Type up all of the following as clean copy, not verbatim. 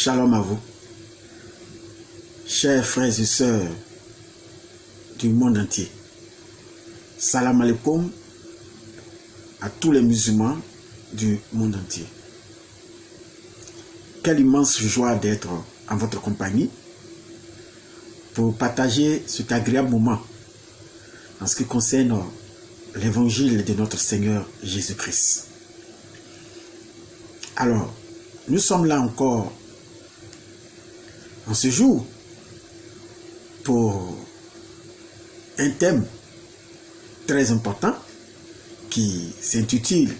Shalom à vous, chers frères et sœurs du monde entier. Salam alaikum à tous les musulmans du monde entier. Quelle immense joie d'être en votre compagnie pour partager cet agréable moment en ce qui concerne l'évangile de notre Seigneur Jésus-Christ. Alors, nous sommes là encore en ce jour pour un thème très important qui s'intitule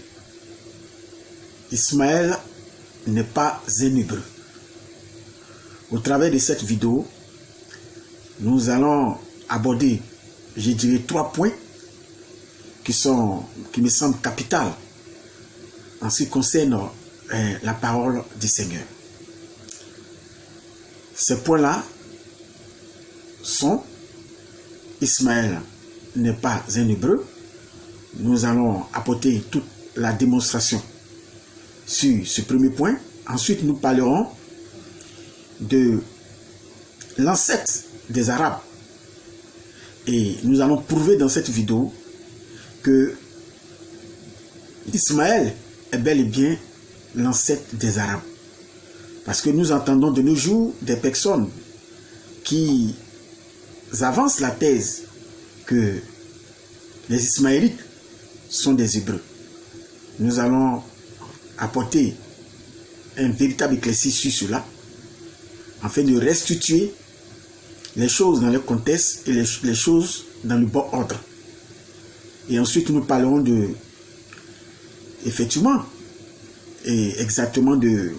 Ismaël n'est pas un hébreu. Au travers de cette vidéo, nous allons aborder, je dirais, 3 points qui me semblent capitaux en ce qui concerne la parole du Seigneur. Ces points-là sont: Ismaël n'est pas un hébreu. Nous allons apporter toute la démonstration sur ce premier point. Ensuite, nous parlerons de l'ancêtre des Arabes. Et nous allons prouver dans cette vidéo que Ismaël est bel et bien l'ancêtre des Arabes. Parce que nous entendons de nos jours des personnes qui avancent la thèse que les Ismaélites sont des Hébreux. Nous allons apporter un véritable éclaircissement sur cela, afin de restituer les choses dans le contexte et les choses dans le bon ordre. Et ensuite, nous parlerons de, effectivement, et exactement de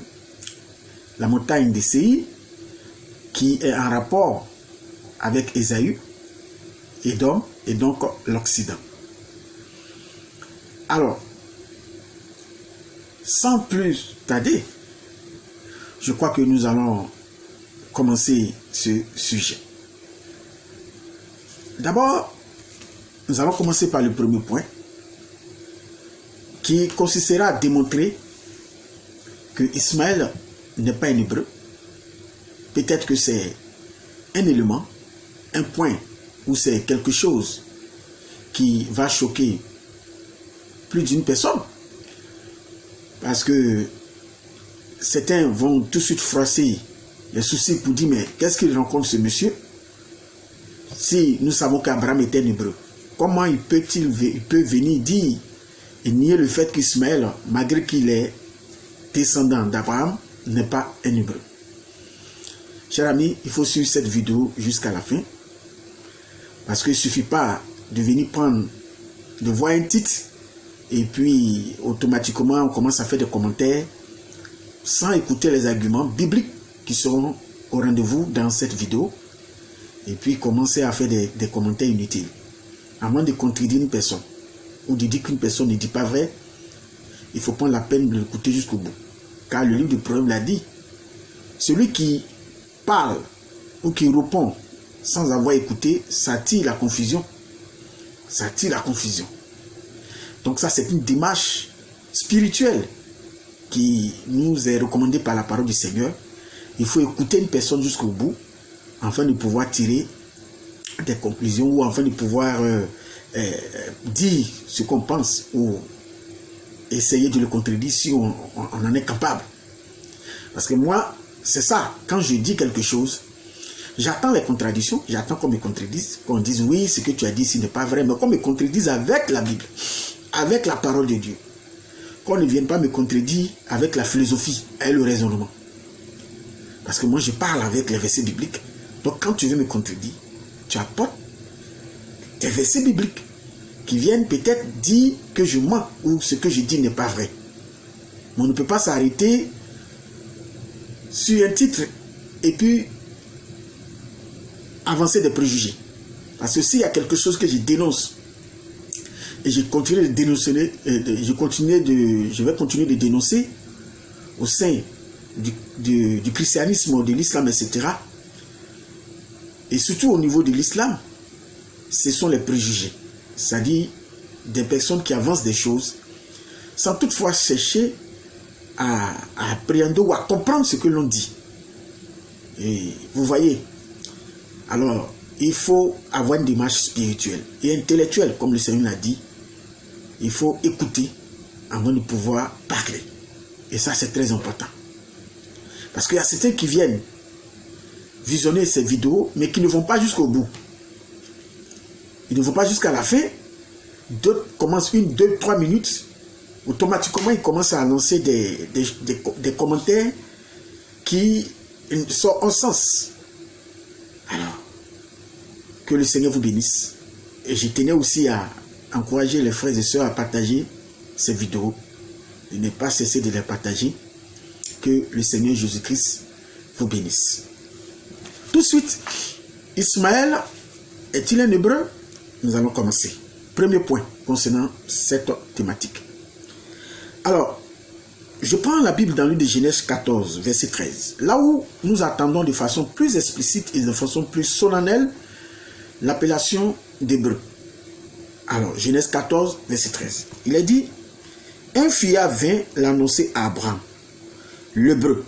la montagne de Séir, qui est en rapport avec Ésaü, Édom, et donc l'Occident. Alors, sans plus tarder, je crois que nous allons commencer ce sujet. D'abord, nous allons commencer par le premier point, qui consistera à démontrer que Ismaël n'est pas un hébreu. Peut-être que c'est un élément, un point, ou c'est quelque chose qui va choquer plus d'une personne. Parce que certains vont tout de suite froisser les soucis pour dire: mais qu'est-ce qu'il rencontre ce monsieur? Si nous savons qu'Abraham était un hébreu, comment il peut venir dire et nier le fait qu'Ismaël, malgré qu'il est descendant d'Abraham, n'est pas un hébreu? Chers amis, il faut suivre cette vidéo jusqu'à la fin, parce qu'il ne suffit pas de venir de voir un titre et puis automatiquement on commence à faire des commentaires sans écouter les arguments bibliques qui seront au rendez-vous dans cette vidéo, et puis commencer à faire des commentaires inutiles, à moins de contredire une personne ou de dire qu'une personne ne dit pas vrai. Il faut prendre la peine de l'écouter jusqu'au bout, car le livre de Proverbes l'a dit: celui qui parle ou qui répond sans avoir écouté, ça attire la confusion. Ça attire la confusion. Donc ça, c'est une démarche spirituelle qui nous est recommandée par la parole du Seigneur. Il faut écouter une personne jusqu'au bout, afin de pouvoir tirer des conclusions, ou afin de pouvoir dire ce qu'on pense, ou essayer de le contredire si on en est capable. Parce que moi, c'est ça, quand je dis quelque chose, j'attends les contradictions, j'attends qu'on me contredise, qu'on dise: oui, ce que tu as dit, ce n'est pas vrai, mais qu'on me contredise avec la Bible, avec la parole de Dieu. Qu'on ne vienne pas me contredire avec la philosophie et le raisonnement. Parce que moi, je parle avec les versets bibliques. Donc, quand tu veux me contredire, tu apportes des versets bibliques qui viennent peut-être dire que je mens ou ce que je dis n'est pas vrai. Mais on ne peut pas s'arrêter sur un titre et puis avancer des préjugés. Parce que s'il y a quelque chose que je dénonce et je continue de dénoncer, je vais continuer de dénoncer au sein du christianisme, de l'islam, etc. Et surtout au niveau de l'islam, ce sont les préjugés. C'est-à-dire des personnes qui avancent des choses sans toutefois chercher à appréhender ou à comprendre ce que l'on dit. Et vous voyez, alors, il faut avoir une démarche spirituelle et intellectuelle, comme le Seigneur l'a dit. Il faut écouter avant de pouvoir parler. Et ça, c'est très important. Parce qu'il y a certains qui viennent visionner ces vidéos, mais qui ne vont pas jusqu'au bout. Ils ne vont pas jusqu'à la fin. D'autres commencent 1, 2, 3 minutes. Automatiquement, ils commencent à lancer des commentaires qui sont en sens. Alors, que le Seigneur vous bénisse. Et je tenais aussi à encourager les frères et sœurs à partager ces vidéos. Et ne pas cesser de les partager. Que le Seigneur Jésus-Christ vous bénisse. Tout de suite, Ismaël est-il un hébreu? Nous allons commencer. Premier point concernant cette thématique. Alors, je prends la Bible dans le livre de Genèse 14, verset 13. Là où nous attendons de façon plus explicite et de façon plus solennelle l'appellation d'hébreu. Alors, Genèse 14, verset 13. Il est dit, un fuyard vint l'annoncer à Abraham, l'hébreu.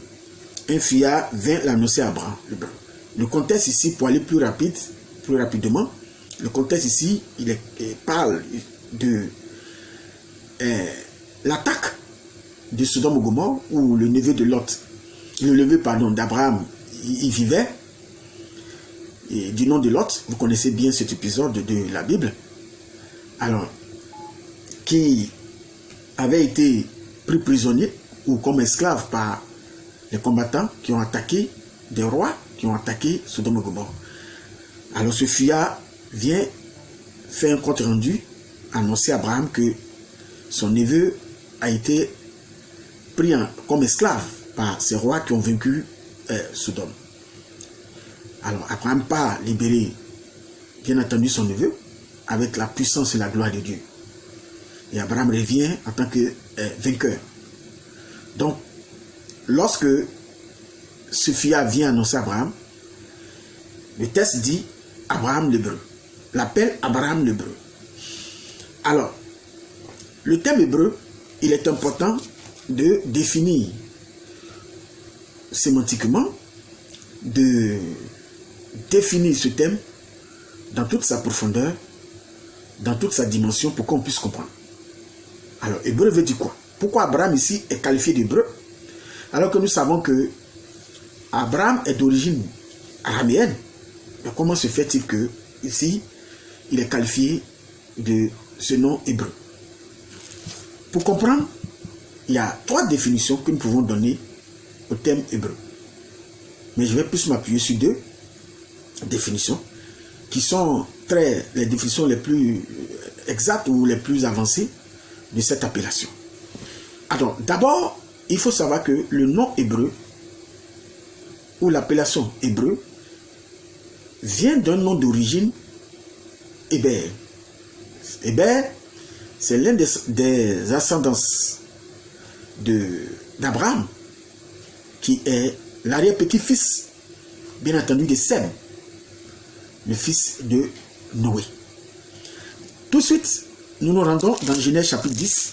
Un fuyard vint l'annoncer à Abraham, l'hébreu. Le contexte ici, pour aller plus rapidement, le contexte ici, il parle de l'attaque de Sodome et Gomorrhe, où le neveu d'Abraham y vivait, et du nom de Lot. Vous connaissez bien cet épisode de la Bible. Alors, qui avait été pris prisonnier ou comme esclave par les combattants qui ont attaqué des rois, qui ont attaqué Sodome et Gomorrhe. Alors ce fuyard vient faire un compte rendu, annoncer à Abraham que son neveu a été pris comme esclave par ces rois qui ont vaincu Sodome. Alors Abraham part libérer, bien entendu, son neveu avec la puissance et la gloire de Dieu. Et Abraham revient en tant que vainqueur. Donc, lorsque ce fuyard vient annoncer à Abraham, le texte dit Abraham l'hébreu. L'appelle Abraham l'hébreu. Alors, le thème hébreu, il est important de définir sémantiquement, de définir ce thème dans toute sa profondeur, dans toute sa dimension, pour qu'on puisse comprendre. Alors, hébreu veut dire quoi? Pourquoi Abraham ici est qualifié d'hébreu? Alors que nous savons que Abraham est d'origine araméenne. Mais comment se fait-il que ici, il est qualifié de ce nom hébreu? Pour comprendre, il y a 3 définitions que nous pouvons donner au thème hébreu. Mais je vais plus m'appuyer sur 2 définitions qui sont les définitions les plus exactes ou les plus avancées de cette appellation. Alors, d'abord, il faut savoir que le nom hébreu ou l'appellation hébreu vient d'un nom d'origine Héber. Héber, c'est l'un des ascendants d'Abraham, qui est l'arrière-petit-fils, bien entendu, de Sem, le fils de Noé. Tout de suite, nous nous rendons dans Genèse chapitre 10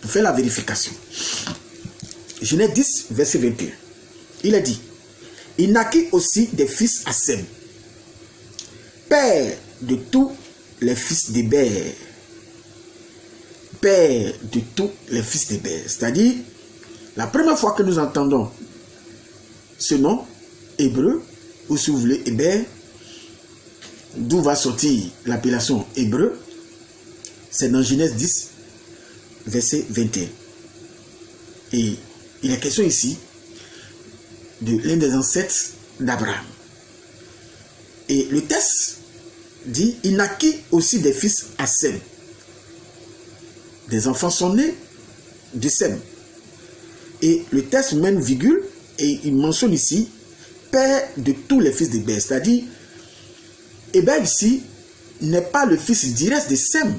pour faire la vérification. Genèse 10, verset 21. Il a dit, il naquit aussi des fils à Sem, père de tous les fils d'Héber. Père de tous les fils d'Héber. C'est-à-dire, la première fois que nous entendons ce nom hébreu, ou si vous voulez Héber, d'où va sortir l'appellation hébreu, c'est dans Genèse 10, verset 21. Et il est question ici de l'un des ancêtres d'Abraham. Et le texte dit, il naquit aussi des fils à Sem. Des enfants sont nés de Sem. Et le texte met une virgule et il mentionne ici, père de tous les fils d'Héber. C'est-à-dire, Héber ici n'est pas le fils direct de Sem.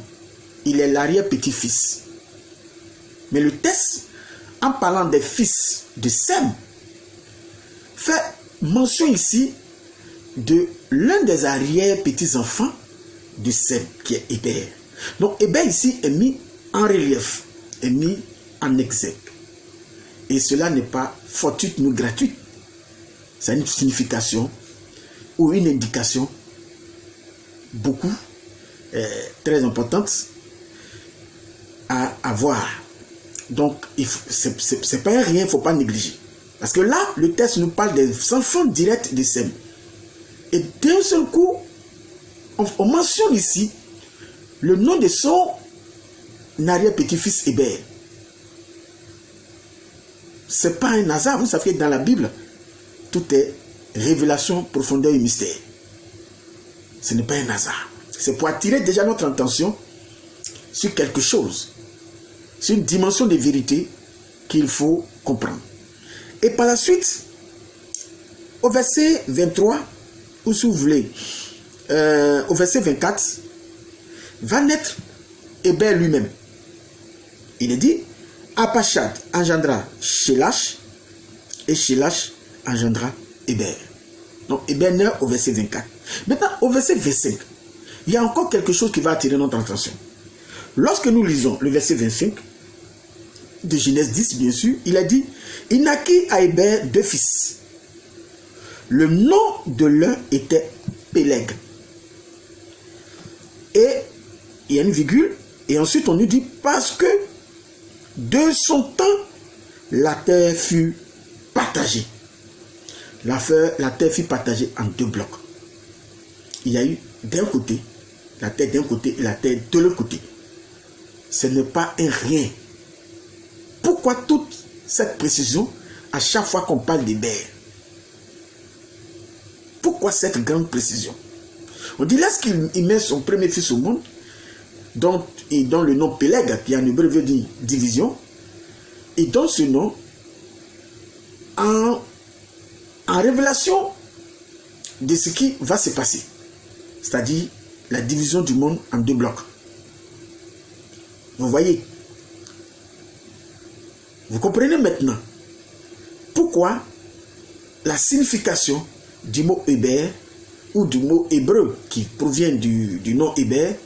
Il est l'arrière-petit-fils. Mais le texte, en parlant des fils de Sem, fait mention ici de l'un des arrière-petits-enfants de Sem, qui est Héber. Donc Héber ici est mis en relief, est mis en exergue. Et cela n'est pas fortuit ni gratuit. ça a une signification ou une indication beaucoup très importante à avoir. Donc, c'est pas rien, il ne faut pas négliger. Parce que là, le texte nous parle des enfants directs de Sem. Et d'un seul coup, on mentionne ici le nom de son arrière-petit-fils Héber. Ce n'est pas un hasard, vous savez que dans la Bible, tout est révélation, profondeur et mystère. Ce n'est pas un hasard. C'est pour attirer déjà notre attention sur quelque chose, sur une dimension de vérité qu'il faut comprendre. Et par la suite, au verset 23, ou si vous voulez, au verset 24, va naître Héber lui-même. Il est dit, Apachad engendra Shélach, et Shélach engendra Héber. Donc Héber naît au verset 24. Maintenant, au verset 25, il y a encore quelque chose qui va attirer notre attention. Lorsque nous lisons le verset 25, de Genèse 10, bien sûr, il a dit, il naquit à Héber 2 fils. Le nom de l'un était Péleg. Et il y a une virgule, et ensuite on nous dit, parce que de son temps, la terre fut partagée. La terre fut partagée en 2 blocs. Il y a eu d'un côté, la terre d'un côté et la terre de l'autre côté. Ce n'est pas un rien. Pourquoi toute cette précision à chaque fois qu'on parle d'Héber? Pourquoi cette grande précision? On dit lorsqu'il met son premier fils au monde, dont le nom Péleg, qui en hébreu veut dire division, et donne ce nom en révélation de ce qui va se passer. C'est-à-dire la division du monde en 2 blocs. Vous voyez? Vous comprenez maintenant pourquoi la signification du mot Héber ou du mot hébreu qui provient du nom Héber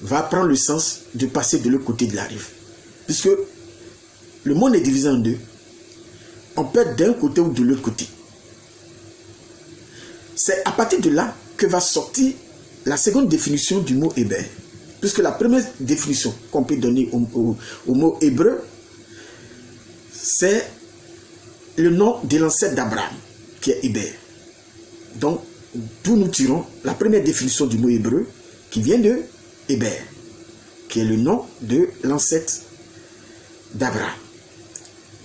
va prendre le sens de passer de l'autre côté de la rive. Puisque le monde est divisé en 2. On peut être d'un côté ou de l'autre côté. C'est à partir de là que va sortir la seconde définition du mot Héber. Puisque la première définition qu'on peut donner au mot hébreu, c'est le nom de l'ancêtre d'Abraham, qui est Héber. Donc, d'où nous tirons la première définition du mot hébreu, qui vient de Héber, qui est le nom de l'ancêtre d'Abraham.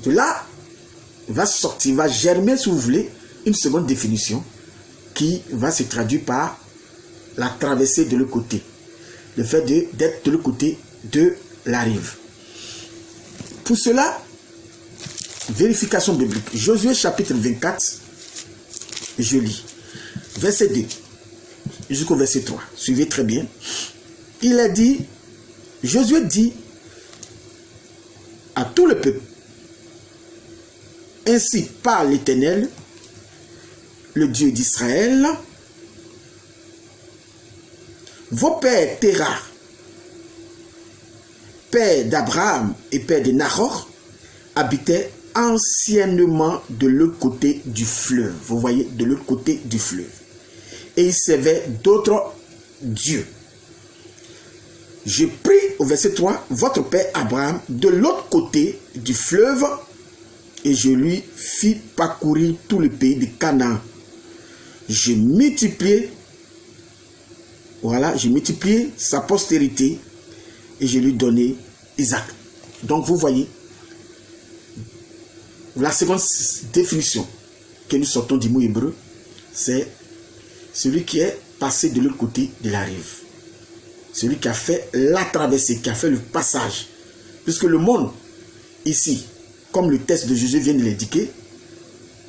De là, va sortir, va germer, si vous voulez, une seconde définition, qui va se traduire par la traversée de l'autre côté. Le fait d'être de l'autre côté de la rive. Pour cela, vérification biblique. Josué chapitre 24, je lis. Verset 2 jusqu'au verset 3. Suivez très bien. Il a dit, Josué dit à tout le peuple, ainsi parle l'Éternel, le Dieu d'Israël, vos pères Terah, père d'Abraham et père de Nahor, habitaient anciennement de l'autre côté du fleuve. Vous voyez, de l'autre côté du fleuve. Et ils servaient d'autres dieux. Je prie au verset 3, votre père Abraham de l'autre côté du fleuve, et je lui fis parcourir tout le pays de Canaan. Je multipliai sa postérité et je lui donnai Isaac. Donc vous voyez, la seconde définition que nous sortons du mot hébreu, c'est celui qui est passé de l'autre côté de la rive. Celui qui a fait la traversée, qui a fait le passage. Puisque le monde, ici, comme le texte de Jésus vient de l'indiquer,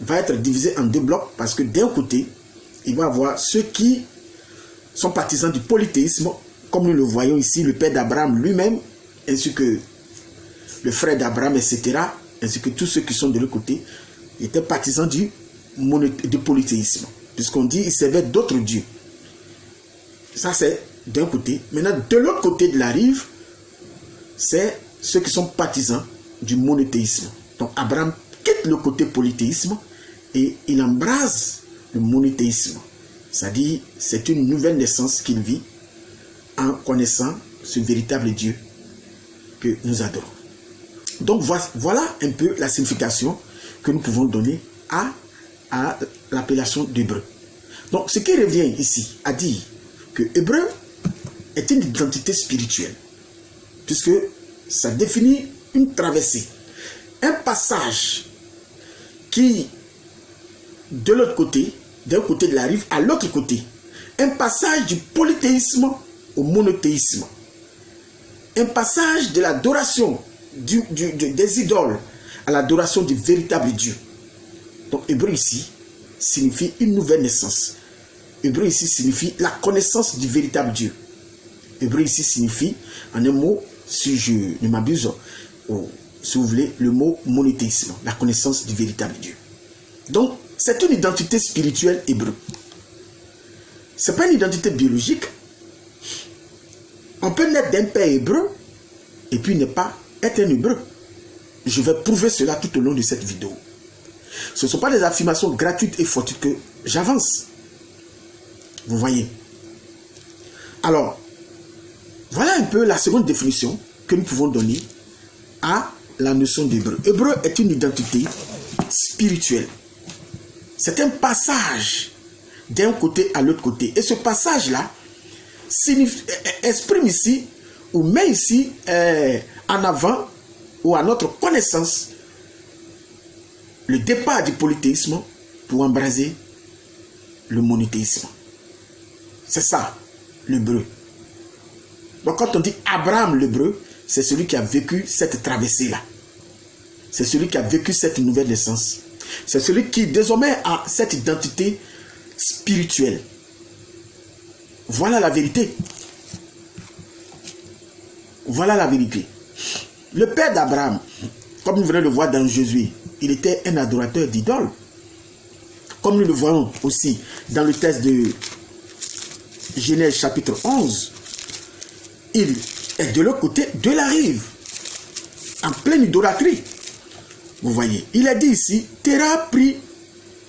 va être divisé en 2 blocs, parce que d'un côté, il va y avoir ceux qui sont partisans du polythéisme, comme nous le voyons ici, le père d'Abraham lui-même, ainsi que le frère d'Abraham, etc., ainsi que tous ceux qui sont de l'autre côté, étaient partisans du polythéisme. Puisqu'on dit qu'ils servaient d'autres dieux. Ça, c'est d'un côté. Maintenant, de l'autre côté de la rive, c'est ceux qui sont partisans du monothéisme. Donc, Abraham quitte le côté polythéisme et il embrase le monothéisme. C'est-à-dire, c'est une nouvelle naissance qu'il vit en connaissant ce véritable Dieu que nous adorons. Donc voilà un peu la signification que nous pouvons donner à l'appellation d'hébreu. Donc ce qui revient ici à dire que hébreu est une identité spirituelle, puisque ça définit une traversée, un passage qui, de l'autre côté, d'un côté de la rive à l'autre côté, un passage du polythéisme au monothéisme, un passage de l'adoration des idoles à l'adoration du véritable Dieu. Donc hébreu ici signifie une nouvelle naissance. Hébreu ici signifie la connaissance du véritable Dieu. Hébreu ici signifie, en un mot, si je ne m'abuse, si vous voulez, le mot monothéisme, la connaissance du véritable Dieu. Donc, c'est une identité spirituelle hébreu. Ce n'est pas une identité biologique. On peut naître d'un père hébreu et puis ne pas être un hébreu. Je vais prouver cela tout au long de cette vidéo. Ce ne sont pas des affirmations gratuites et fortuites que j'avance. Vous voyez. Alors, voilà un peu la seconde définition que nous pouvons donner à la notion d'hébreu. Hébreu est une identité spirituelle. C'est un passage d'un côté à l'autre côté. Et ce passage-là exprime ici, ou met ici en avant, ou à notre connaissance, le départ du polythéisme pour embraser le monothéisme. C'est ça, l'hébreu. Donc quand on dit Abraham l'hébreu, c'est celui qui a vécu cette traversée-là. C'est celui qui a vécu cette nouvelle naissance. C'est celui qui désormais a cette identité spirituelle. Voilà la vérité. Voilà la vérité. Le père d'Abraham, comme nous venons de le voir dans Josué, il était un adorateur d'idoles. Comme nous le voyons aussi dans le texte de Genèse chapitre 11, il est de l'autre côté de la rive, en pleine idolâtrie. Vous voyez, il est dit ici, Terah prit,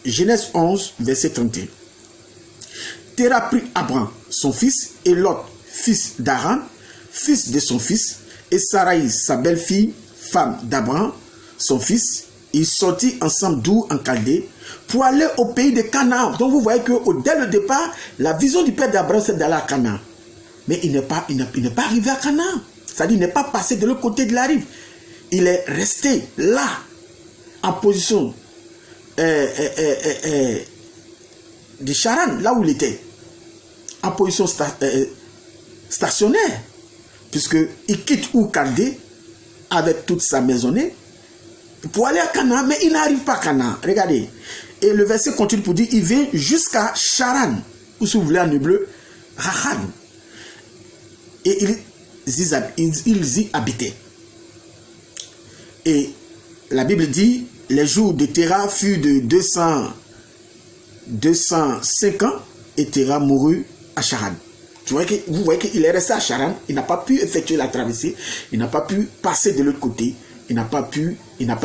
Genèse 11, verset 31. Terah prit Abraham, son fils, et Lot, fils d'Aran, fils de son fils, et Sarai, sa belle-fille, femme d'Abraham, son fils. Ils sortit ensemble d'Our en Chaldée pour aller au pays de Canaan. Donc vous voyez que dès le départ, la vision du père d'Abraham, c'est d'aller à Canaan. Mais il n'est pas arrivé à Canaan. C'est-à-dire qu'il n'est pas passé de l'autre côté de la rive. Il est resté là, en position de Charan, là où il était. En position stationnaire. Puisqu'il quitte Our Chaldée avec toute sa maisonnée pour aller à Canaan, mais il n'arrive pas à Canaan. Regardez. Et le verset continue pour dire, il vient jusqu'à Charan, ou si vous voulez en hébreu, Rachan. Et ils y habitaient. Et la Bible dit, les jours de Terah furent de 205 ans, et Terah mourut à Charan. Vous voyez qu'il est resté à Charan, il n'a pas pu effectuer la traversée, il n'a pas pu passer de l'autre côté, il n'a pas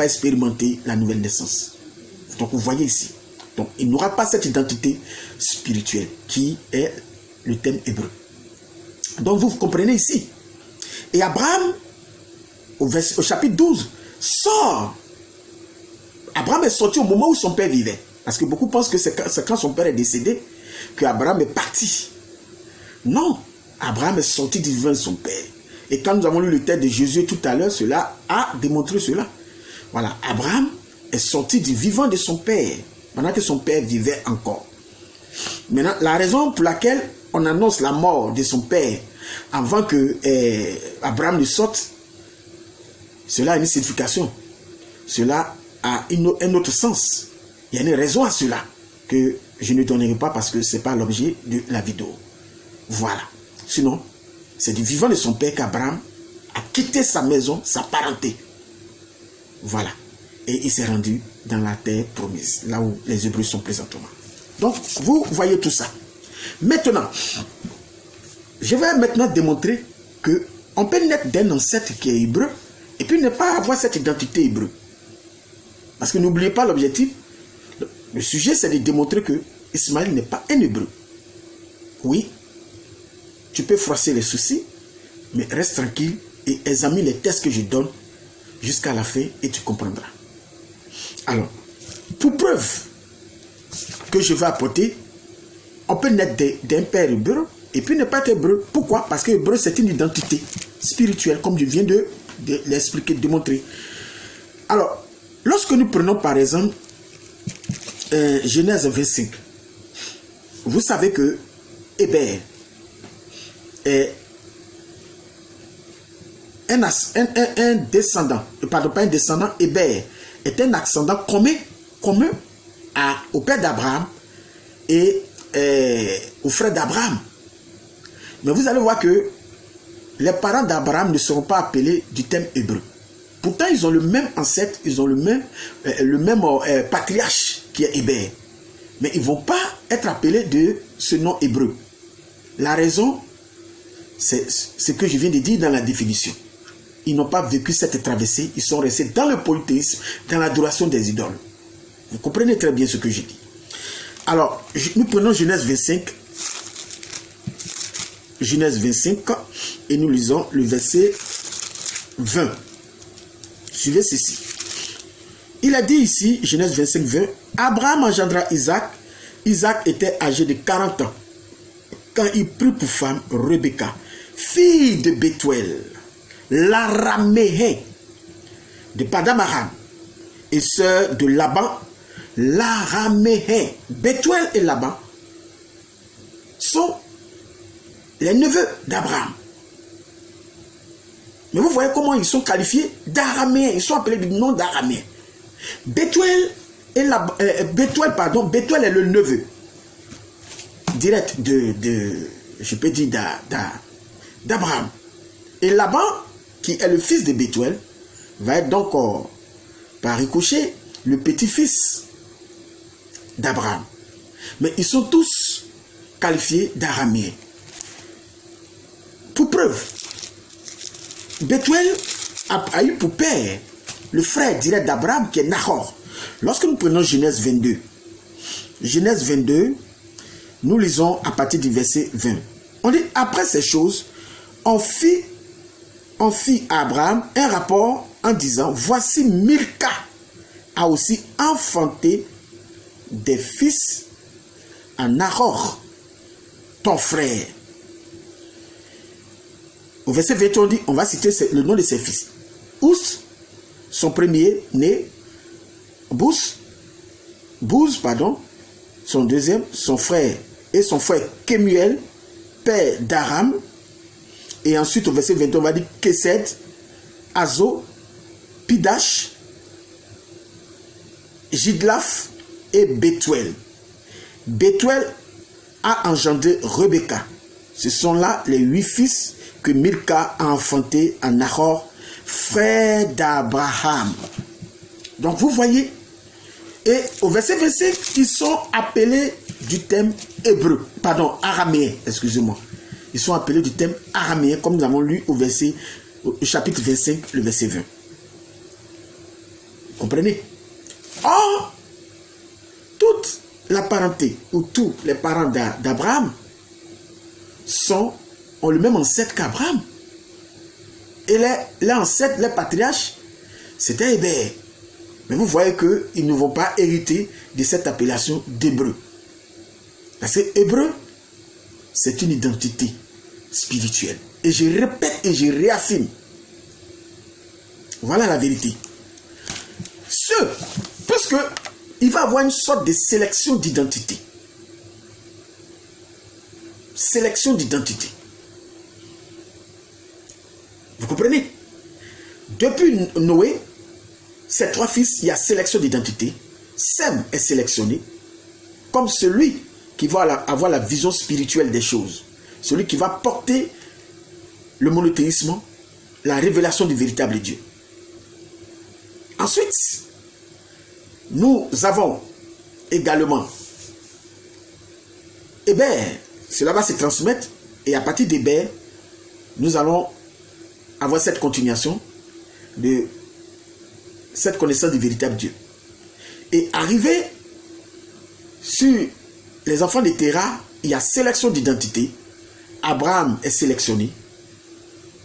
expérimenté la nouvelle naissance. Donc vous voyez ici. Donc il n'aura pas cette identité spirituelle qui est le thème hébreu. Donc vous comprenez ici. Et Abraham, au chapitre 12, sort. Abraham est sorti au moment où son père vivait. Parce que beaucoup pensent que c'est quand son père est décédé qu'Abraham est parti. Non, Abraham est sorti du vivant de son père. Et quand nous avons lu le texte de Jésus tout à l'heure, cela a démontré cela. Voilà, Abraham est sorti du vivant de son père, pendant que son père vivait encore. Maintenant, la raison pour laquelle on annonce la mort de son père avant que Abraham ne sorte, cela a une signification. Cela a un autre sens. Il y a une raison à cela que je ne donnerai pas parce que ce n'est pas l'objet de la vidéo. Voilà. Sinon, c'est du vivant de son père qu'Abraham a quitté sa maison, sa parenté. Voilà. Et il s'est rendu dans la terre promise, là où les Hébreux sont présentement. Donc, vous voyez tout ça. Maintenant, je vais maintenant démontrer qu'on peut naître d'un ancêtre qui est hébreu et puis ne pas avoir cette identité hébreu. Parce que n'oubliez pas l'objectif. Le sujet, c'est de démontrer que Ismaël n'est pas un hébreu. Oui, tu peux froisser les soucis, mais reste tranquille et examine les tests que je donne jusqu'à la fin et tu comprendras. Alors, pour preuve que je vais apporter, on peut naître d'un père hébreu et puis ne pas être hébreu. Pourquoi? Parce que hébreu, c'est une identité spirituelle, comme je viens de l'expliquer, de démontrer. Alors, lorsque nous prenons par exemple Genèse 25, vous savez que Héber est un descendant, pardon, pas un descendant, Héber est un ascendant commun au père d'Abraham et au frère d'Abraham. Mais vous allez voir que les parents d'Abraham ne seront pas appelés du thème hébreu. Pourtant, ils ont le même ancêtre, ils ont le même patriarche qui est Héber. Mais ils ne vont pas être appelés de ce nom hébreu. La raison, c'est ce que je viens de dire dans la définition. Ils n'ont pas vécu cette traversée, ils sont restés dans le polythéisme, dans l'adoration des idoles. Vous comprenez très bien ce que je dis. Alors, nous prenons Genèse 25. Genèse 25 et nous lisons le verset 20. Suivez ceci. Il a dit ici, Genèse 25, 20, Abraham engendra Isaac. Isaac était âgé de 40 ans quand il prit pour femme Rebecca, fille de Bethuel, l'araméen de Paddan Aram et sœur de Laban, l'araméen. Bethuel et Laban sont les neveux d'Abraham. Mais vous voyez comment ils sont qualifiés d'araméens. Ils sont appelés du nom d'araméens. Bethuel est le neveu direct je peux dire d'Abraham. Et Laban, qui est le fils de Bethuel, va être donc par ricochet le petit-fils d'Abraham. Mais ils sont tous qualifiés d'araméens. Pour preuve, Bethuel a eu pour père le frère direct d'Abraham qui est Nahor. Lorsque nous prenons Genèse 22, nous lisons à partir du verset 20. On dit, après ces choses, on fit à Abraham un rapport en disant, voici Milca a aussi enfanté des fils à Nahor, ton frère. Au verset 20, on dit, on va citer le nom de ses fils. Ous, son premier né, Bouz, son deuxième, son frère Kemuel, père d'Aram. Et ensuite, au verset 21, on va dire Kesed, Azo, Pidash, Jidlaf et Bethuel. Bethuel a engendré Rebecca. Ce sont là les 8 fils que Milca a enfantés à Nahor, frère d'Abraham. Donc vous voyez, et au verset 25, ils sont appelés du thème hébreu, pardon, araméen, excusez-moi. Ils sont appelés du thème araméen, comme nous avons lu au chapitre 25, le verset 20. Vous comprenez? Or, toute la parenté, ou tous les parents d'Abraham ont le même ancêtre qu'Abraham. Et les ancêtres, les patriarches, c'était Héber. Mais vous voyez qu'ils ne vont pas hériter de cette appellation d'hébreu. Parce que hébreu, c'est une identité spirituelle. Et je répète et je réaffirme. Voilà la vérité. Puisque il va y avoir une sorte de sélection d'identité. Sélection d'identité. Vous comprenez? Depuis Noé, ces 3 fils, il y a sélection d'identité. Sem est sélectionné comme celui qui va avoir la vision spirituelle des choses. Celui qui va porter le monothéisme, la révélation du véritable Dieu. Ensuite, nous avons également Héber. Cela va se transmettre et à partir d'Héber, nous allons avoir cette continuation de cette connaissance du véritable Dieu. Et arrivé sur les enfants de Terah, il y a sélection d'identité. Abraham est sélectionné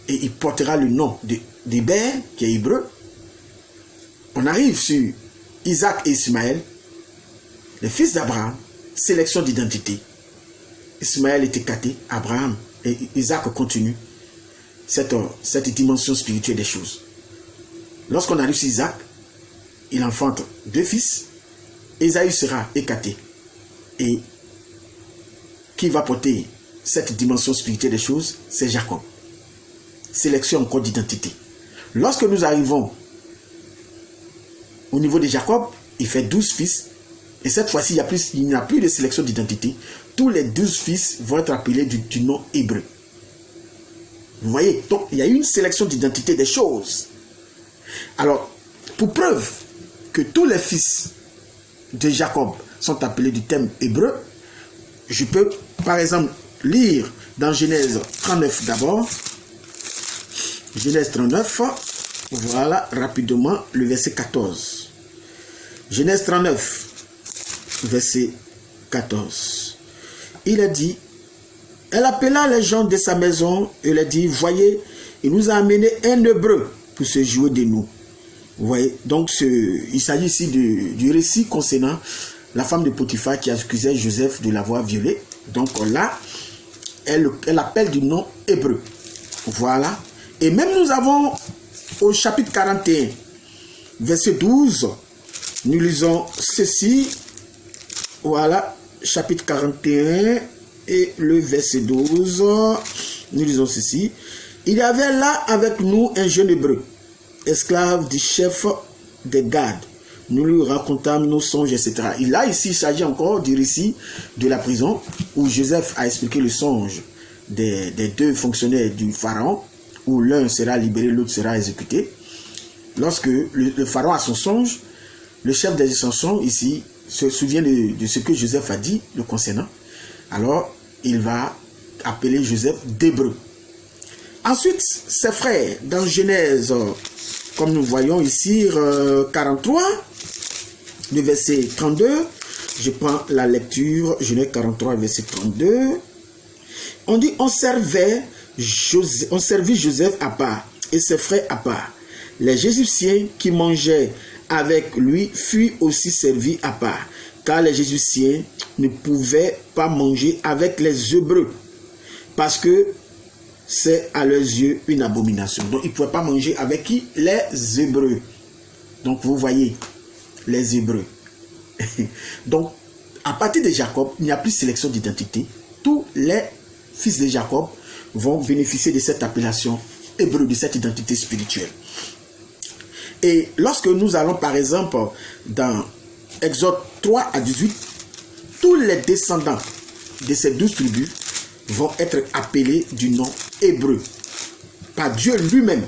et il portera le nom d'Héber, qui est hébreu. On arrive sur Isaac et Ismaël, les fils d'Abraham, sélection d'identité. Ismaël est écarté, Abraham et Isaac continue cette dimension spirituelle des choses. Lorsqu'on arrive sur Isaac, il enfante 2 fils. Ésaü sera écarté. Et qui va porter cette dimension spirituelle des choses? C'est Jacob. Sélection encore d'identité. Lorsque nous arrivons au niveau de Jacob, il fait 12 fils. Et cette fois-ci, il n'y a plus de sélection d'identité. Tous les 12 fils vont être appelés du nom hébreu. Vous voyez, donc il y a une sélection d'identité des choses. Alors, pour preuve que tous les fils de Jacob sont appelés du thème hébreu, je peux par exemple lire dans Genèse 39 d'abord. Genèse 39, voilà rapidement le verset 14. Genèse 39, verset 14. Il a dit, elle appela les gens de sa maison et leur dit, voyez, il nous a amené un hébreu pour se jouer de nous. Vous voyez, donc il s'agit ici du récit concernant la femme de Potiphar qui accusait Joseph de l'avoir violé. Donc là, elle appelle du nom hébreu. Voilà. Et même nous avons au chapitre 41, verset 12, nous lisons ceci. Voilà, chapitre 41 et le verset 12, nous lisons ceci. Il y avait là avec nous un jeune hébreu, esclave du chef des gardes. Nous lui racontâmes nos songes, etc. Et là, ici, il s'agit encore du récit de la prison où Joseph a expliqué le songe des 2 fonctionnaires du pharaon, où l'un sera libéré, l'autre sera exécuté. Lorsque le pharaon a son songe, le chef des chansons ici se souvient de ce que Joseph a dit le concernant. Alors, il va appeler Joseph d'hébreu. Ensuite, ses frères, dans Genèse, comme nous voyons ici, 43, le verset 32, je prends la lecture, Genèse 43, verset 32. On dit, on servit Joseph à part et ses frères à part. Les Égyptiens qui mangeaient avec lui furent aussi servis à part, car les Égyptiens ne pouvaient pas manger avec les Hébreux, parce que c'est à leurs yeux une abomination. Donc, ils ne pouvaient pas manger avec qui? Les Hébreux. Donc, vous voyez, les Hébreux. Donc, à partir de Jacob, il n'y a plus de sélection d'identité. Tous les fils de Jacob vont bénéficier de cette appellation hébreu, de cette identité spirituelle. Et lorsque nous allons, par exemple, dans Exode 3 à 18, tous les descendants de ces 12 tribus vont être appelés du nom hébreu, par Dieu lui-même.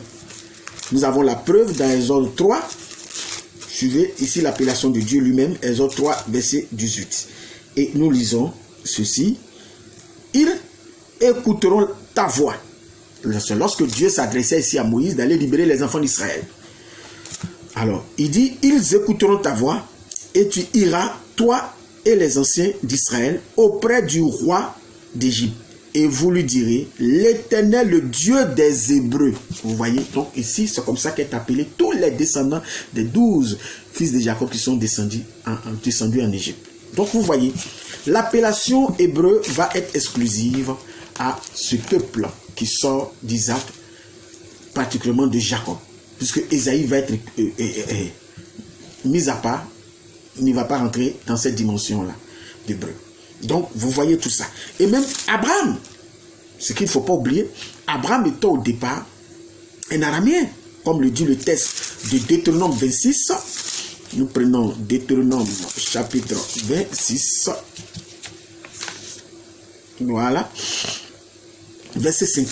Nous avons la preuve dans Exode 3. Suivez ici l'appellation de Dieu lui-même, Exode 3, verset 18. Et nous lisons ceci. Ils écouteront ta voix. Lorsque Dieu s'adressait ici à Moïse d'aller libérer les enfants d'Israël. Alors, il dit, ils écouteront ta voix et tu iras, toi et les anciens d'Israël, auprès du roi d'Égypte. Et vous lui direz, l'Éternel, le Dieu des Hébreux. Vous voyez, donc ici, c'est comme ça qu'est appelé tous les descendants des 12 fils de Jacob qui sont descendus en Égypte. Donc vous voyez, l'appellation hébreu va être exclusive à ce peuple qui sort d'Isaac, particulièrement de Jacob. Puisque Ésaïe va être mis à part, il ne va pas rentrer dans cette dimension-là d'hébreu. Donc, vous voyez tout ça. Et même Abraham, ce qu'il ne faut pas oublier, Abraham était au départ un araméen, comme le dit le texte de Deutéronome 26. Nous prenons Deutéronome chapitre 26. Voilà. Verset 5.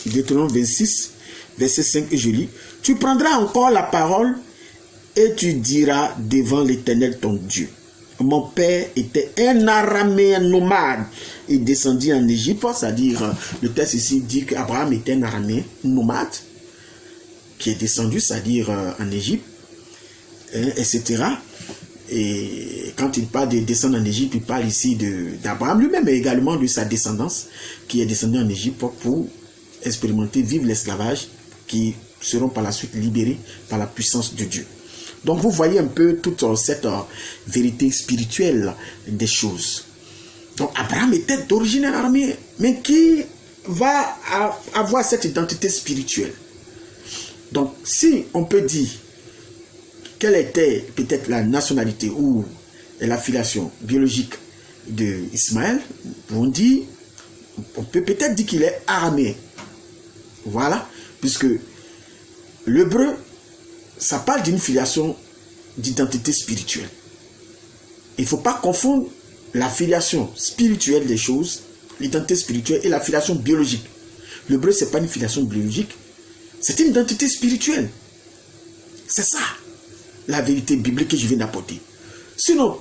Deutéronome 26, verset 5, et je lis. Tu prendras encore la parole et tu diras devant l'Éternel ton Dieu. Mon père était un araméen nomade. Il descendit en Égypte, c'est-à-dire, le texte ici dit qu'Abraham était un araméen nomade, qui est descendu, c'est-à-dire en Égypte, etc. Et quand il parle de descendre en Égypte, il parle ici d'Abraham lui-même, mais également de sa descendance qui est descendue en Égypte pour expérimenter, vivre l'esclavage, qui seront par la suite libérés par la puissance de Dieu. Donc vous voyez un peu toute cette vérité spirituelle des choses. Donc Abraham était d'origine araméenne, mais qui va avoir cette identité spirituelle. Donc si on peut dire quelle était peut-être la nationalité ou l'affiliation biologique d'Ismaël, on peut peut-être dire qu'il est araméen. Voilà, puisque l'hébreu, ça parle d'une filiation d'identité spirituelle. Il ne faut pas confondre la filiation spirituelle des choses, l'identité spirituelle et la filiation biologique. L'hébreu, ce n'est pas une filiation biologique, c'est une identité spirituelle. C'est ça, la vérité biblique que je viens d'apporter. Sinon,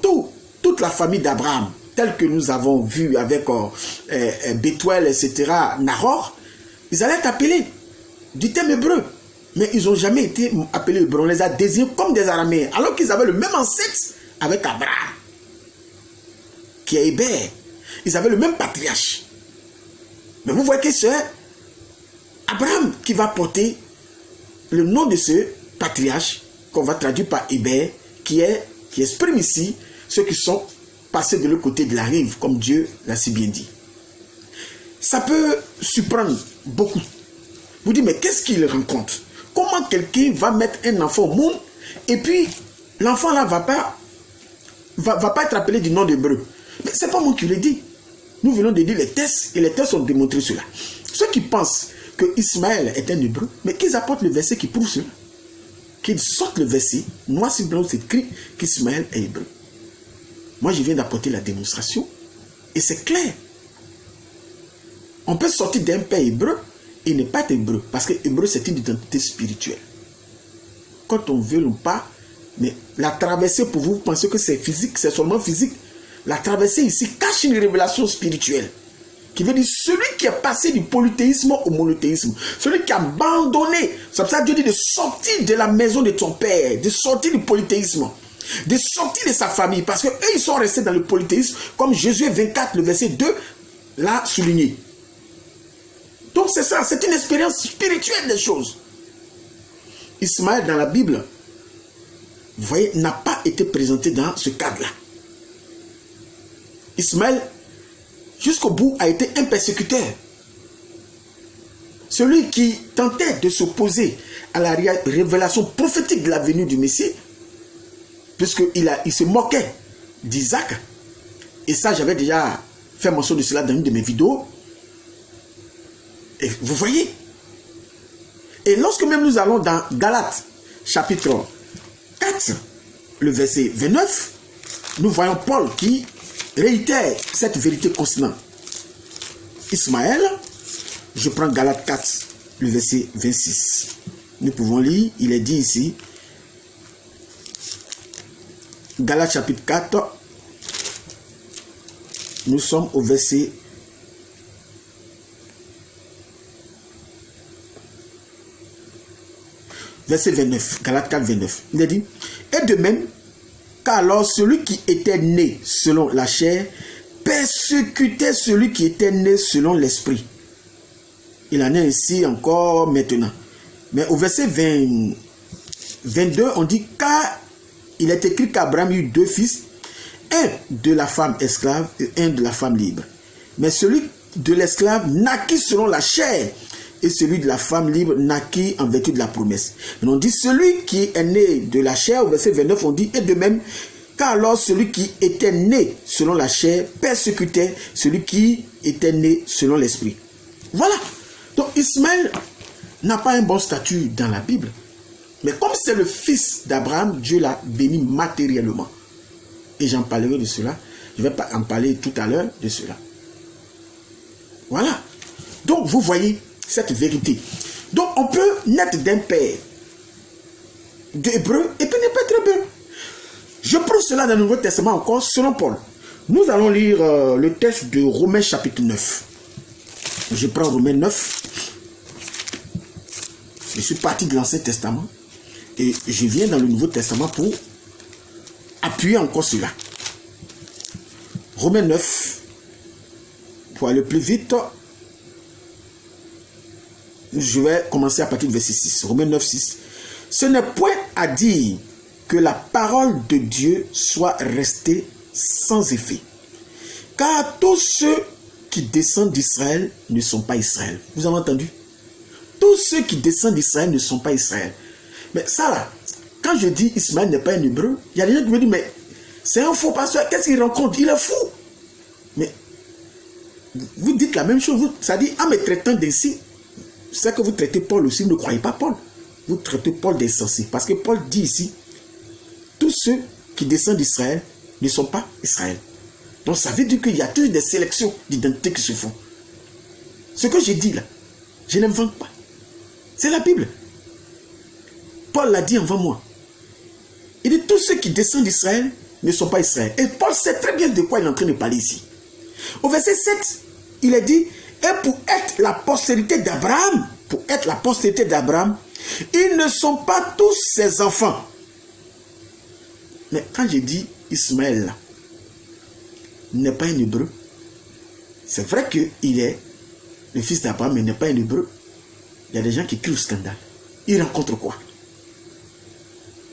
toute la famille d'Abraham, telle que nous avons vu avec Bethuel, etc., Nahor, ils allaient être appelés du thème hébreu. Mais ils n'ont jamais été appelés hébreux. On les a désignés comme des araméens, alors qu'ils avaient le même ancêtre avec Abraham, qui est Hébert. Ils avaient le même patriarche. Mais vous voyez que c'est Abraham qui va porter le nom de ce patriarche, qu'on va traduire par Hébert, qui exprime ici ceux qui sont passés de l'autre côté de la rive, comme Dieu l'a si bien dit. Ça peut surprendre beaucoup. Vous dites, mais qu'est-ce qu'il rencontre? Comment quelqu'un va mettre un enfant au monde et puis l'enfant là va pas être appelé du nom d'hébreu? Mais c'est pas moi qui l'ai dit. Nous venons de dire les tests et les tests ont démontré cela. Ceux qui pensent que Ismaël est un hébreu, mais qu'ils apportent le verset qui prouve cela. Qu'ils sortent le verset, noir sur blanc, c'est écrit qu'Ismaël est hébreu. Moi je viens d'apporter la démonstration et c'est clair. On peut sortir d'un père hébreu et ne pas être hébreu, parce que hébreu c'est une identité spirituelle. Quand on veut ou pas, mais la traversée pour vous, vous pensez que c'est physique, c'est seulement physique. La traversée ici cache une révélation spirituelle, qui veut dire celui qui est passé du polythéisme au monothéisme, celui qui a abandonné, c'est pour ça que Dieu dit de sortir de la maison de ton père, de sortir du polythéisme, de sortir de sa famille, parce qu'eux ils sont restés dans le polythéisme, comme Jésus 24, le verset 2 l'a souligné. Donc c'est ça, c'est une expérience spirituelle des choses. Ismaël dans la Bible, vous voyez, n'a pas été présenté dans ce cadre-là. Ismaël, jusqu'au bout, a été un persécuteur. Celui qui tentait de s'opposer à la révélation prophétique de la venue du Messie, puisqu'il se moquait d'Isaac. Et ça, j'avais déjà fait mention de cela dans une de mes vidéos. Et vous voyez. Et lorsque même nous allons dans Galates, chapitre 4, le verset 29, nous voyons Paul qui réitère cette vérité concernant Ismaël. Je prends Galates 4, le verset 26. Nous pouvons lire, il est dit ici, Galates chapitre 4, nous sommes au verset 29, Galates 4, 29. Il est dit, et de même, qu'alors celui qui était né selon la chair persécutait celui qui était né selon l'esprit. Il en est ainsi encore maintenant. Mais au verset 22, on dit, car il est écrit qu'Abraham eut deux fils, un de la femme esclave et un de la femme libre. Mais celui de l'esclave naquit selon la chair, et celui de la femme libre naquit en vertu de la promesse. Et on dit celui qui est né de la chair, au verset 29, on dit, et de même, car alors celui qui était né selon la chair persécutait celui qui était né selon l'esprit. Voilà. Donc Ismaël n'a pas un bon statut dans la Bible. Mais comme c'est le fils d'Abraham, Dieu l'a béni matériellement. Et j'en parlerai de cela. Je ne vais pas en parler tout à l'heure de cela. Voilà. Donc vous voyez cette vérité. Donc on peut naître d'un père d'hébreu et puis ne pas être hébreu. Je prends cela dans le Nouveau Testament encore selon Paul. Nous allons lire le texte de Romains chapitre 9. Je prends Romains 9. Je suis parti de l'Ancien Testament et je viens dans le Nouveau Testament pour appuyer encore cela. Romains 9, pour aller plus vite, je vais commencer à partir du verset 6. Romains 9, 6. Ce n'est point à dire que la parole de Dieu soit restée sans effet. Car tous ceux qui descendent d'Israël ne sont pas Israël. Vous avez entendu? Tous ceux qui descendent d'Israël ne sont pas Israël. Mais ça là, quand je dis Ismaël n'est pas un hébreu, il y a des gens qui me disent, mais c'est un faux pasteur, qu'est-ce qu'il rencontre? Il est fou. Mais vous dites la même chose, ça dit, en me traitant d'insensé, c'est que vous traitez Paul aussi, ne croyez pas Paul. Vous traitez Paul d'insensé. Parce que Paul dit ici, tous ceux qui descendent d'Israël ne sont pas Israël. Donc ça veut dire qu'il y a toujours des sélections d'identité qui se font. Ce que j'ai dit là, je n'invente pas. C'est la Bible. Paul l'a dit avant moi. Il dit tous ceux qui descendent d'Israël ne sont pas Israël. Et Paul sait très bien de quoi il est en train de parler ici. Au verset 7, il est dit, et pour être la postérité d'Abraham, ils ne sont pas tous ses enfants. Mais quand j'ai dit Ismaël là, n'est pas un hébreu, c'est vrai qu'il est le fils d'Abraham, mais n'est pas un hébreu. Il y a des gens qui crient au scandale. Ils rencontrent quoi?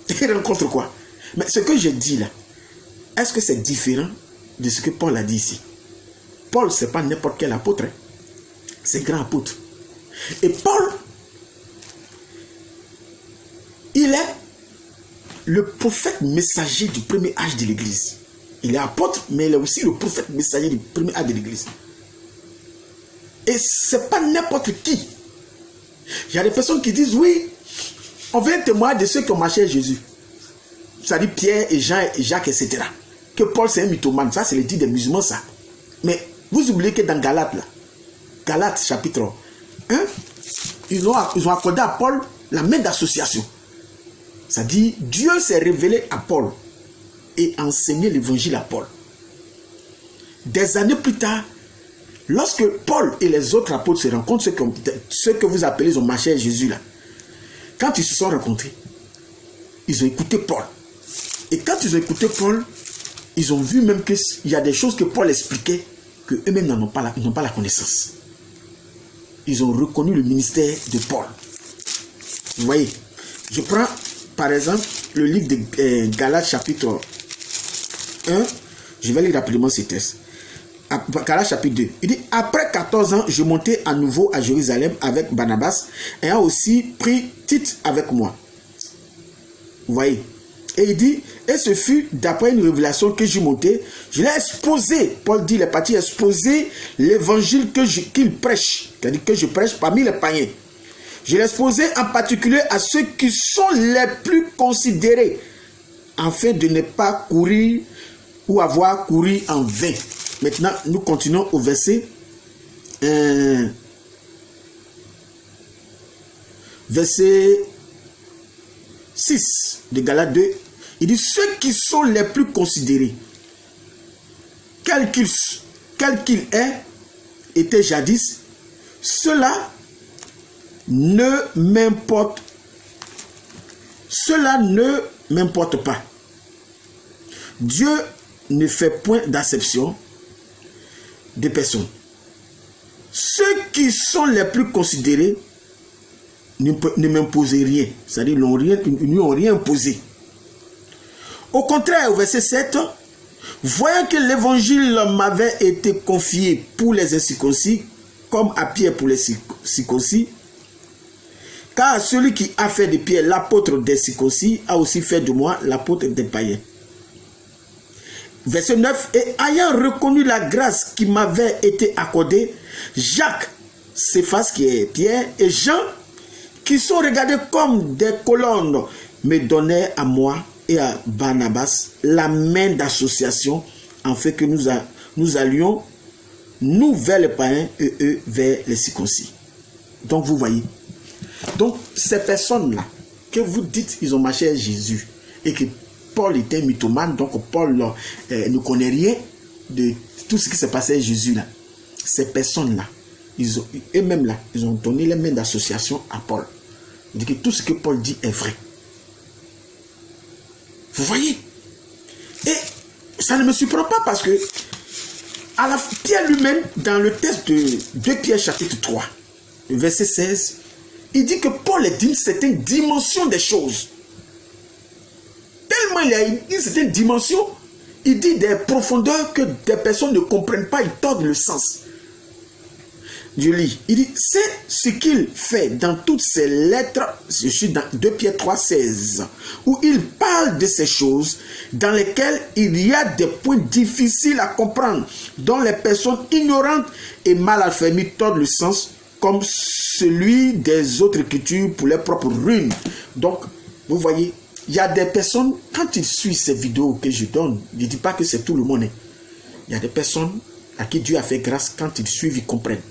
Ils rencontrent quoi? Mais ce que je dis là, est-ce que c'est différent de ce que Paul a dit ici? Paul, ce n'est pas n'importe quel apôtre. Hein. C'est grand apôtre. Et Paul, il est le prophète messager du premier âge de l'Église. Il est apôtre, mais il est aussi le prophète messager du premier âge de l'Église. Et ce n'est pas n'importe qui. Il y a des personnes qui disent, oui, on vient témoigner de ceux qui ont marché avec Jésus. Ça dit Pierre et Jean et Jacques, etc. Que Paul, c'est un mythomane. Ça, c'est le dit des musulmans, ça. Mais vous oubliez que dans Galates, là, Galates chapitre 1, ils ont accordé à Paul la main d'association. Ça dit, Dieu s'est révélé à Paul et a enseigné l'évangile à Paul. Des années plus tard, lorsque Paul et les autres apôtres se rencontrent, ceux que vous appelez, ils ont marché avec Jésus là, quand ils se sont rencontrés, ils ont écouté Paul. Et quand ils ont écouté Paul, ils ont vu même qu'il y a des choses que Paul expliquait que eux-mêmes n'ont pas la connaissance. Ils ont reconnu le ministère de Paul. Vous voyez, je prends par exemple le livre de Galates chapitre 1, je vais lire rapidement ces textes. Galates chapitre 2, il dit, après 14 ans, je montai à nouveau à Jérusalem avec Barnabas, ayant aussi pris Tite avec moi. Vous voyez. Et il dit, et ce fut d'après une révélation que je montais, je l'ai exposé, Paul dit, il est parti exposer l'évangile qu'il prêche, c'est-à-dire que je prêche parmi les païens. Je l'ai exposé en particulier à ceux qui sont les plus considérés, afin de ne pas courir ou avoir couru en vain. Maintenant, nous continuons au verset 6 de Galates 2. Il dit, ceux qui sont les plus considérés, quel qu'il était jadis, cela ne m'importe pas. Dieu ne fait point d'acception de personnes. Ceux qui sont les plus considérés ne m'imposent rien. C'est-à-dire ils n'y ont rien imposé. Au contraire, au verset 7, voyant que l'évangile m'avait été confié pour les incirconcis, comme à Pierre pour les circoncis, car celui qui a fait de Pierre l'apôtre des circoncis a aussi fait de moi l'apôtre des païens. Verset 9, et ayant reconnu la grâce qui m'avait été accordée, Jacques, Céphas qui est Pierre, et Jean, qui sont regardés comme des colonnes, me donnaient à moi et à Barnabas la main d'association, en fait que nous allions, nous vers les païens et eux vers les circoncis. Donc vous voyez. Donc ces personnes-là, que vous dites, ils ont marché avec Jésus, et que Paul était mythomane, donc Paul ne connaît rien de tout ce qui s'est passé avec Jésus là. Ces personnes-là, eux-mêmes là, ils ont donné les mains d'association à Paul. Il dit que tout ce que Paul dit est vrai. Vous voyez? Et ça ne me surprend pas parce que Pierre lui-même, dans le texte de 2 Pierre chapitre 3, verset 16, il dit que Paul est d'une certaine dimension des choses. Tellement il a une certaine dimension, il dit des profondeurs que des personnes ne comprennent pas, ils tordent le sens. Je lis, il dit, c'est ce qu'il fait dans toutes ses lettres, je suis dans 2 Pierre 3, 16, où il parle de ces choses dans lesquelles il y a des points difficiles à comprendre, dont les personnes ignorantes et mal affermies tordent le sens, comme celui des autres écritures pour leur propre ruine. Donc, vous voyez, il y a des personnes, quand ils suivent ces vidéos que je donne, je ne dis pas que c'est tout le monde, hein. Il y a des personnes à qui Dieu a fait grâce, quand ils suivent, ils comprennent.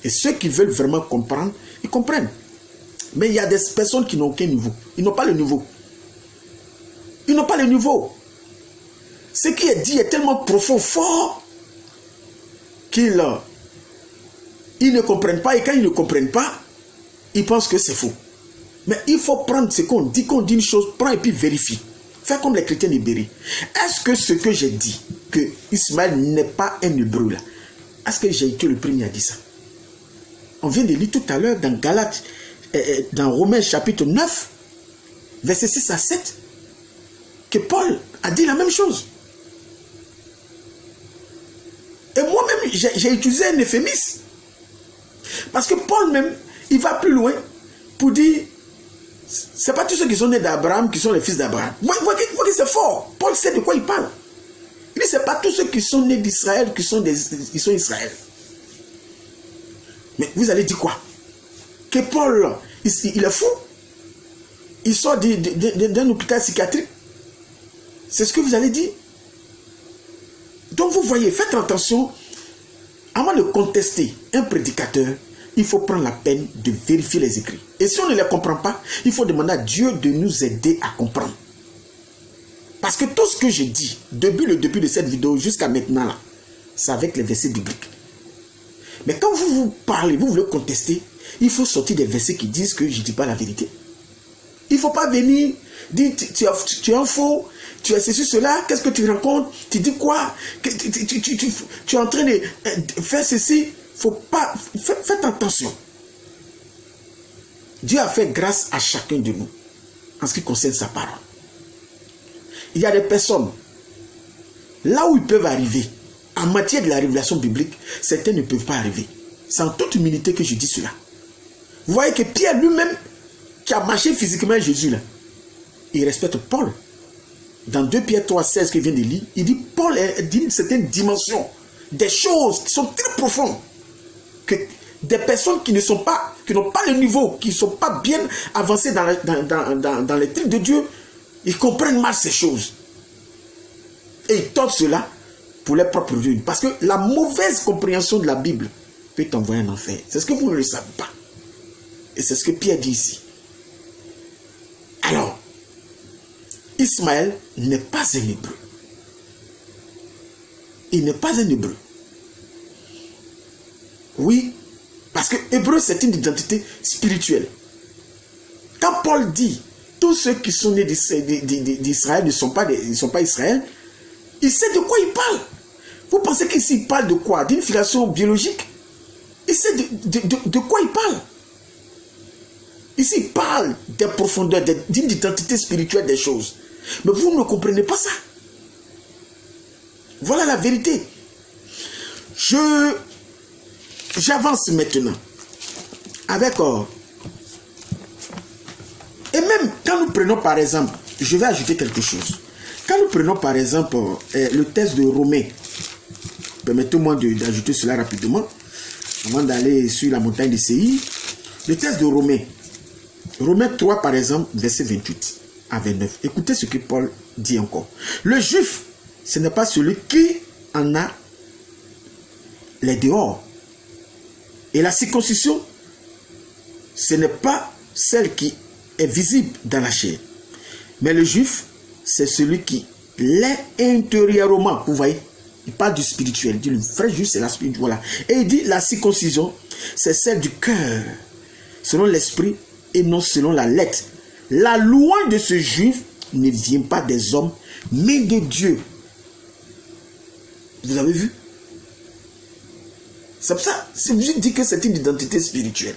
Et ceux qui veulent vraiment comprendre, ils comprennent. Mais il y a des personnes qui n'ont aucun niveau. Ils n'ont pas le niveau. Ils n'ont pas le niveau. Ce qui est dit est tellement profond, fort, qu'ils ne comprennent pas. Et quand ils ne comprennent pas, ils pensent que c'est faux. Mais il faut prendre ce qu'on dit une chose, prends et puis vérifie. Fais comme les chrétiens hébreux. Est-ce que ce que j'ai dit, que Ismaël n'est pas un hébreu là, est-ce que j'ai été le premier à dire ça? On vient de lire tout à l'heure dans Galates, dans Romains chapitre 9, verset 6 à 7, que Paul a dit la même chose. Et moi-même, j'ai utilisé un euphémisme. Parce que Paul même, il va plus loin pour dire, c'est pas tous ceux qui sont nés d'Abraham qui sont les fils d'Abraham. Vous voyez que c'est fort. Paul sait de quoi il parle. Il dit, c'est pas tous ceux qui sont nés d'Israël qui sont Israël. Mais vous allez dire quoi? Que Paul, il est fou? Il sort d'un hôpital psychiatrique? C'est ce que vous allez dire? Donc vous voyez, faites attention. Avant de contester un prédicateur, il faut prendre la peine de vérifier les écrits. Et si on ne les comprend pas, il faut demander à Dieu de nous aider à comprendre. Parce que tout ce que je dis, depuis le début de cette vidéo jusqu'à maintenant, là, c'est avec les versets bibliques. Mais quand vous parlez, vous voulez contester, il faut sortir des versets qui disent que je ne dis pas la vérité. Il ne faut pas venir dire tu es un faux, tu as ceci, cela, qu'est-ce que tu rencontres, tu dis quoi, tu es en train de faire ceci. Faut pas, faites attention. Dieu a fait grâce à chacun de nous en ce qui concerne sa parole. Il y a des personnes, là où ils peuvent arriver, en matière de la révélation biblique, certains ne peuvent pas arriver. C'est en toute humilité que je dis cela. Vous voyez que Pierre lui-même, qui a marché physiquement à Jésus, là, il respecte Paul. Dans 2 Pierre 3, 16 qu'il vient de lire, il dit Paul est d'une certaine dimension, des choses qui sont très profondes, que des personnes qui n'ont pas le niveau, qui ne sont pas bien avancées dans les trucs de Dieu, ils comprennent mal ces choses. Et ils tordent cela pour leur propre ruine. Parce que la mauvaise compréhension de la Bible peut t'envoyer en enfer. C'est ce que vous ne le savez pas. Et c'est ce que Pierre dit ici. Alors, Ismaël n'est pas un hébreu. Il n'est pas un hébreu. Oui, parce que hébreu, c'est une identité spirituelle. Quand Paul dit, tous ceux qui sont nés d'Israël ne sont pas Israël, il sait de quoi il parle. Vous pensez qu'ici, il parle de quoi? D'une filiation biologique? Il sait de quoi il parle. Ici, il parle des profondeurs, d'une identité spirituelle des choses. Mais vous ne comprenez pas ça. Voilà la vérité. J'avance maintenant avec et même quand nous prenons par exemple, je vais ajouter quelque chose. Quand nous prenons par exemple le texte de Romains, permettez-moi d'ajouter cela rapidement avant d'aller sur la montagne de Séir. Le texte de Romains 3 par exemple, verset 28 à 29. Écoutez ce que Paul dit encore. Le juif, ce n'est pas celui qui en a les dehors. Et la circoncision, ce n'est pas celle qui est visible dans la chair. Mais le juif, c'est celui qui l'est intérieurement. Vous voyez, il parle du spirituel. Il dit le vrai juif, c'est la spirituelle. Voilà. Et il dit la circoncision, c'est celle du cœur, selon l'esprit et non selon la lettre. La loi de ce juif ne vient pas des hommes, mais de Dieu. Vous avez vu? C'est pour ça, je dis que c'est une identité spirituelle.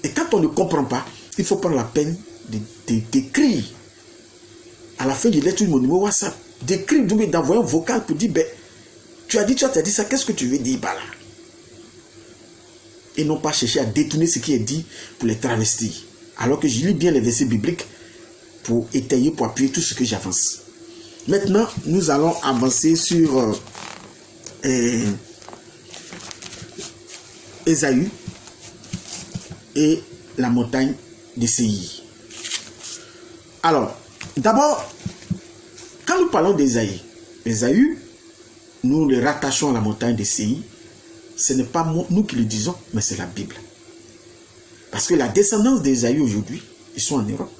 Et quand on ne comprend pas, il faut prendre la peine d'écrire. À la fin de lecture, mon numéro WhatsApp, d'écrire, d'envoyer un vocal pour dire, ben, tu as dit ça, qu'est-ce que tu veux dire par là? Et non pas chercher à détourner ce qui est dit pour les travestir. Alors que je lis bien les versets bibliques pour étayer, pour appuyer tout ce que j'avance. Maintenant, nous allons avancer sur Ésaü et la montagne de Séir. Alors, d'abord, quand nous parlons d'Ésaü, nous le rattachons à la montagne de Séir. Ce n'est pas nous qui le disons, mais c'est la Bible. Parce que la descendance d'Ésaü aujourd'hui, ils sont en Europe.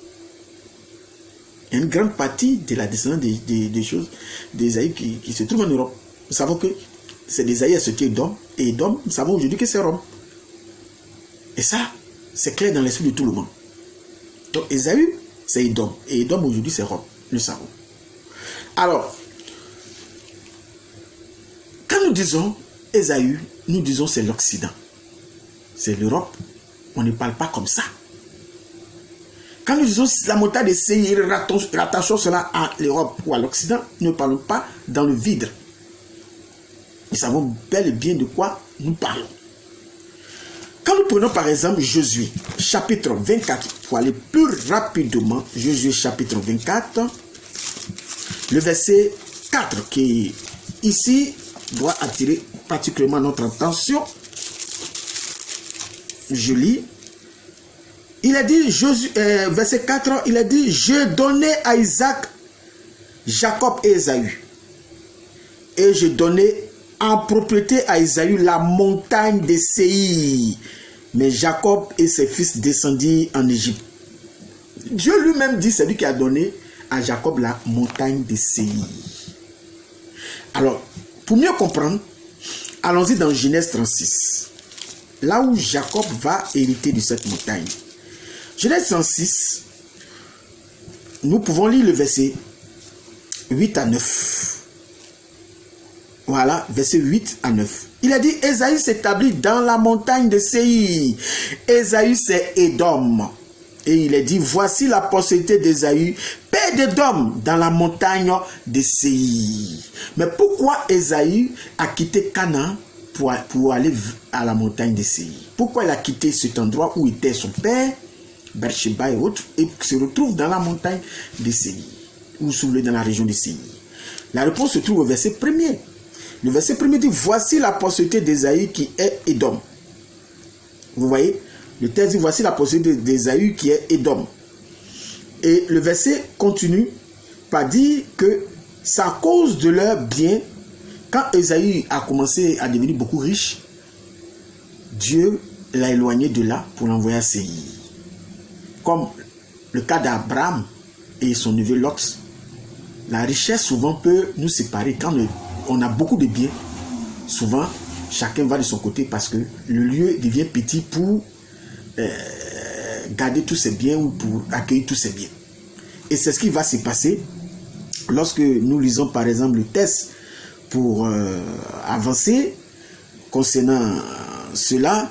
Il y a une grande partie de la descendance des choses d'Ésaü qui se trouve en Europe. Nous savons que c'est d'Ésaü à ce qui est Édom, et Édom, nous savons aujourd'hui que c'est Rome. Et ça, c'est clair dans l'esprit de tout le monde. Donc Ésaü, c'est Édom, et Édom aujourd'hui c'est Rome, nous savons. Alors, quand nous disons Ésaü, nous disons c'est l'Occident. C'est l'Europe. On ne parle pas comme ça. Quand nous disons la montagne de Séir, rattachons cela à l'Europe ou à l'Occident, nous ne parlons pas dans le vide. Nous savons bel et bien de quoi nous parlons. Quand nous prenons par exemple Josué, chapitre 24, pour aller plus rapidement, Josué chapitre 24, le verset 4 qui ici doit attirer particulièrement notre attention. Je lis. Il a dit, verset 4, il a dit, je donnais à Isaac, Jacob et Ésaü. Et je donnais en propriété à Ésaü la montagne de Séir. Mais Jacob et ses fils descendirent en Égypte. Dieu lui-même dit, c'est lui qui a donné à Jacob la montagne de Séir. Alors, pour mieux comprendre, allons-y dans Genèse 36. Là où Jacob va hériter de cette montagne. Genèse 36, nous pouvons lire le verset 8 à 9. Voilà, verset 8 à 9. Il a dit, Ésaü s'établit dans la montagne de Séir. Ésaü, c'est Édom. Et il a dit, voici la postérité d'Ésaü, père d'Édom, dans la montagne de Séir. Mais pourquoi Ésaü a quitté Canaan pour aller à la montagne de Séir? Pourquoi il a quitté cet endroit où était son père, Beersheba et autres, et se retrouve dans la montagne de Séir, ou dans la région de Séir? La réponse se trouve au verset 1er. Le verset 1er dit, voici la postérité d'Ésaü qui est Édom. Vous voyez? Le texte dit, voici la postérité d'Ésaü qui est Édom. Et le verset continue par dire que c'est à cause de leur bien, quand Ésaü a commencé à devenir beaucoup riche, Dieu l'a éloigné de là pour l'envoyer à Séir. Comme le cas d'Abraham et son neveu Lot, la richesse souvent peut nous séparer. Quand on a beaucoup de biens, souvent chacun va de son côté parce que le lieu devient petit pour garder tous ses biens ou pour accueillir tous ses biens. Et c'est ce qui va se passer lorsque nous lisons par exemple le texte pour avancer concernant cela.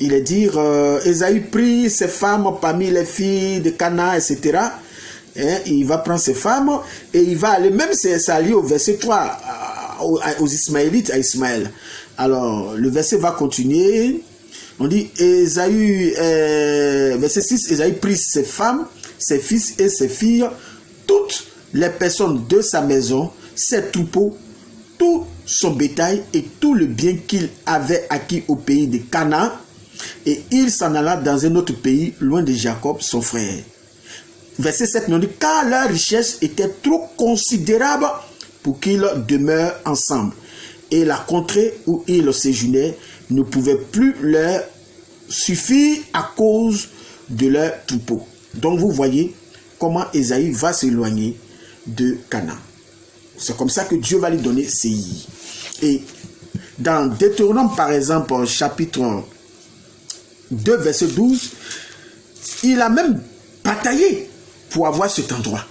Il est dire, Ésaü prit ses femmes parmi les filles de Canaan, etc. Il va prendre ses femmes et il va aller, même ça lie au verset 3, aux Ismaélites, à Ismaël. Alors, le verset va continuer. On dit, Ésaü, verset 6, Ésaü prit ses femmes, ses fils et ses filles, toutes les personnes de sa maison, ses troupeaux, tout son bétail et tout le bien qu'il avait acquis au pays de Canaan. Et il s'en alla dans un autre pays, loin de Jacob, son frère. Verset 7 nous dit, car leur richesse était trop considérable pour qu'ils demeurent ensemble. Et la contrée où ils séjournaient ne pouvait plus leur suffire à cause de leur troupeau. Donc vous voyez comment Ésaü va s'éloigner de Canaan. C'est comme ça que Dieu va lui donner Séir. Et dans Deutéronome par exemple, chapitre 2, verset 12, il a même bataillé pour avoir cet endroit.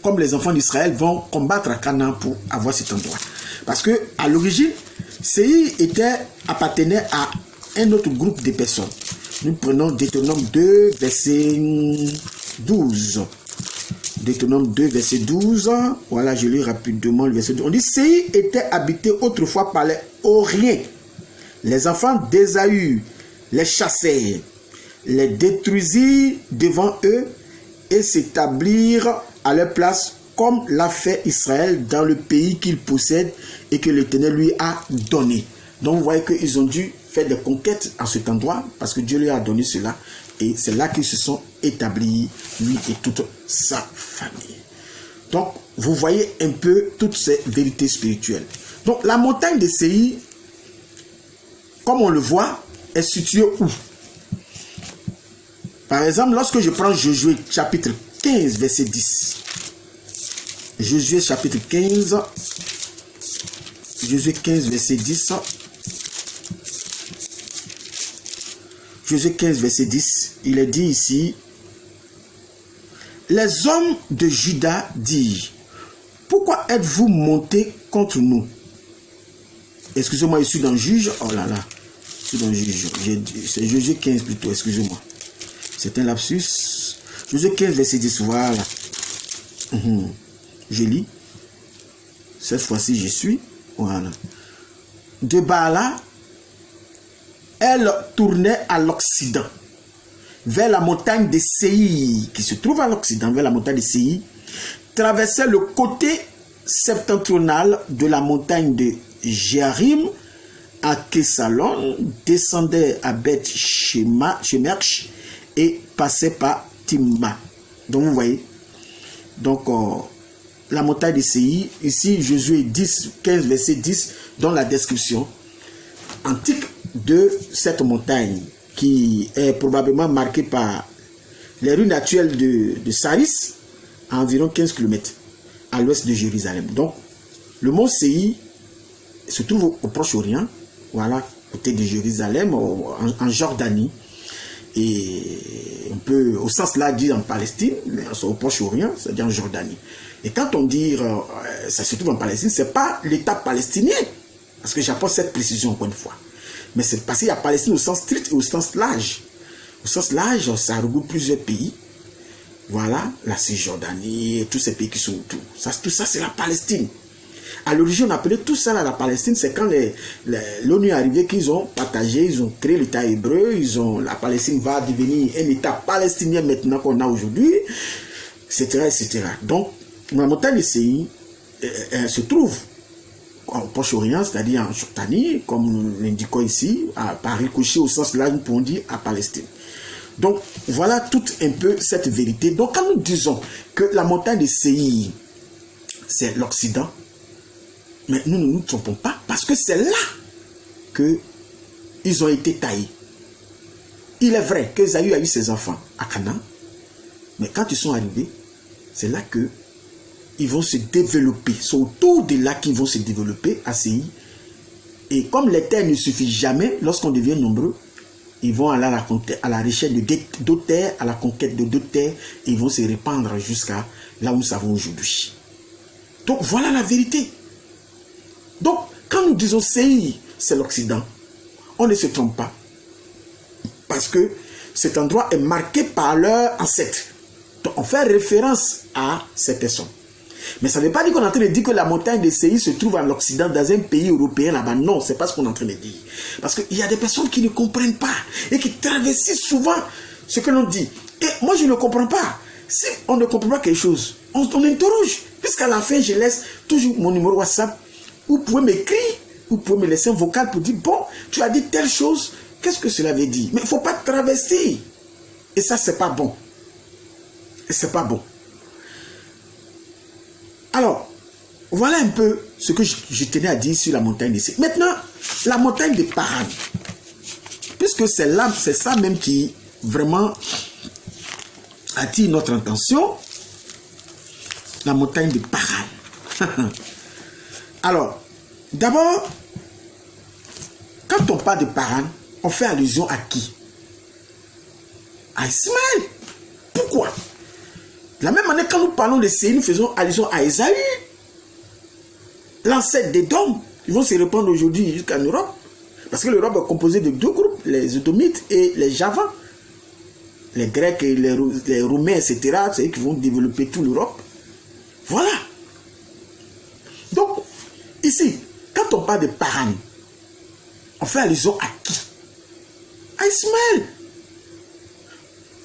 Comme les enfants d'Israël vont combattre à Canaan pour avoir cet endroit. Parce que à l'origine, Séir appartenait à un autre groupe de personnes. Nous prenons Deutéronome 2, verset 12. Deutéronome 2, verset 12. Voilà, je lis rapidement le verset 12. On dit, Séir était habité autrefois par les Horiens. Les enfants d'Ésaü les chassèrent, les détruisirent devant eux et s'établirent à leur place comme l'a fait Israël dans le pays qu'il possède et que l'Éternel lui a donné. Donc vous voyez qu'ils ont dû faire des conquêtes à cet endroit parce que Dieu lui a donné cela. Et c'est là qu'ils se sont établis, lui et toute sa famille. Donc vous voyez un peu toutes ces vérités spirituelles. Donc la montagne de Séir, comme on le voit, est située où? Par exemple, lorsque je prends Josué chapitre 15, verset 10. Josué chapitre 15. Josué 15, verset 10. Josué 15, verset 10. Il est dit ici, les hommes de Juda dirent, pourquoi êtes-vous montés contre nous? Excusez-moi, je suis dans Juge. Oh là là. Je suis dans Juge. C'est Josué 15 plutôt, excusez-moi. C'est un lapsus. Josué 15, verset 10. Voilà. Je lis. Cette fois-ci, je suis. Voilà. De Baala, elle tournait à l'Occident, vers la montagne de Séir, qui se trouve à l'Occident, vers la montagne de Séir, traversait le côté septentrional de la montagne de Jéarim à Kessalon, descendait à Beth Shemerch et passait par Timma. Donc vous voyez, donc la montagne de Séir, ici Josué 10, 15 verset 10, dans la description antique de cette montagne qui est probablement marquée par les ruines actuelles de Saris, à environ 15 km à l'ouest de Jérusalem. Donc le mont Séir se trouve au Proche-Orient, voilà, côté de Jérusalem, en Jordanie, et on peut au sens là dire en Palestine, mais au Proche-Orient, c'est-à-dire en Jordanie. Et quand on dit ça se trouve en Palestine, c'est pas l'État palestinien, parce que j'apporte cette précision encore une fois, mais c'est parce qu'il y a Palestine au sens strict et au sens large. Au sens large, ça regroupe plusieurs pays. Voilà, la Cisjordanie, tous ces pays qui sont autour. Tout ça, c'est la Palestine. À l'origine, on appelait tout ça la Palestine. C'est quand l'ONU est arrivé qu'ils ont partagé, ils ont créé l'État hébreu. La Palestine va devenir un État palestinien maintenant qu'on a aujourd'hui, etc., etc. Donc, la montagne de Séir se trouve au Proche-Orient, c'est-à-dire en Jordanie, comme nous l'indiquons ici, par ricochet au sens là, nous pouvons dire à Palestine. Donc, voilà toute un peu cette vérité. Donc, quand nous disons que la montagne de Séir, c'est l'Occident, mais nous ne nous trompons pas, parce que c'est là qu'ils ont été taillés. Il est vrai qu'Ésaü a eu ses enfants à Canaan, mais quand ils sont arrivés, c'est là qu'ils vont se développer. C'est autour de là qu'ils vont se développer à Séir. Et comme les terres ne suffisent jamais, lorsqu'on devient nombreux, ils vont aller à la recherche d'autres terres, à la conquête de d'autres terres, et ils vont se répandre jusqu'à là où nous savons aujourd'hui. Donc voilà la vérité. Donc quand nous disons Séir, c'est l'Occident, on ne se trompe pas. Parce que cet endroit est marqué par leur ancêtre. Donc on fait référence à cette personne. Mais ça ne veut pas dire qu'on est en train de dire que la montagne de Séir se trouve en Occident, dans un pays européen là-bas. Non, c'est pas ce qu'on est en train de dire. Parce qu'il y a des personnes qui ne comprennent pas et qui traversent souvent ce que l'on dit. Et moi, je ne comprends pas. Si on ne comprend pas quelque chose, on interroge. Puisqu'à la fin, je laisse toujours mon numéro WhatsApp. Vous pouvez m'écrire, vous pouvez me laisser un vocal pour dire, bon, tu as dit telle chose, qu'est-ce que cela veut dire? Mais il ne faut pas travestir. Et ça, c'est pas bon. Et c'est pas bon. Alors, voilà un peu ce que je tenais à dire sur la montagne de Séir. Maintenant, la montagne de Paran. Puisque c'est là, c'est ça même qui vraiment attire notre attention. La montagne de Paran. Alors, d'abord, quand on parle de Paran, on fait allusion à qui? À Ismaël. Pourquoi? De la même manière, quand nous parlons de Séir, nous faisons allusion à Ésaü. De l'ancêtre des Dômes, qui vont se répandre aujourd'hui jusqu'en Europe. Parce que l'Europe est composée de deux groupes, les Édomites et les Javans. Les Grecs et les Roumains, etc., c'est eux qui vont développer toute l'Europe. Voilà. Donc, ici, quand on parle de Paran, on fait allusion à qui? À Ismaël.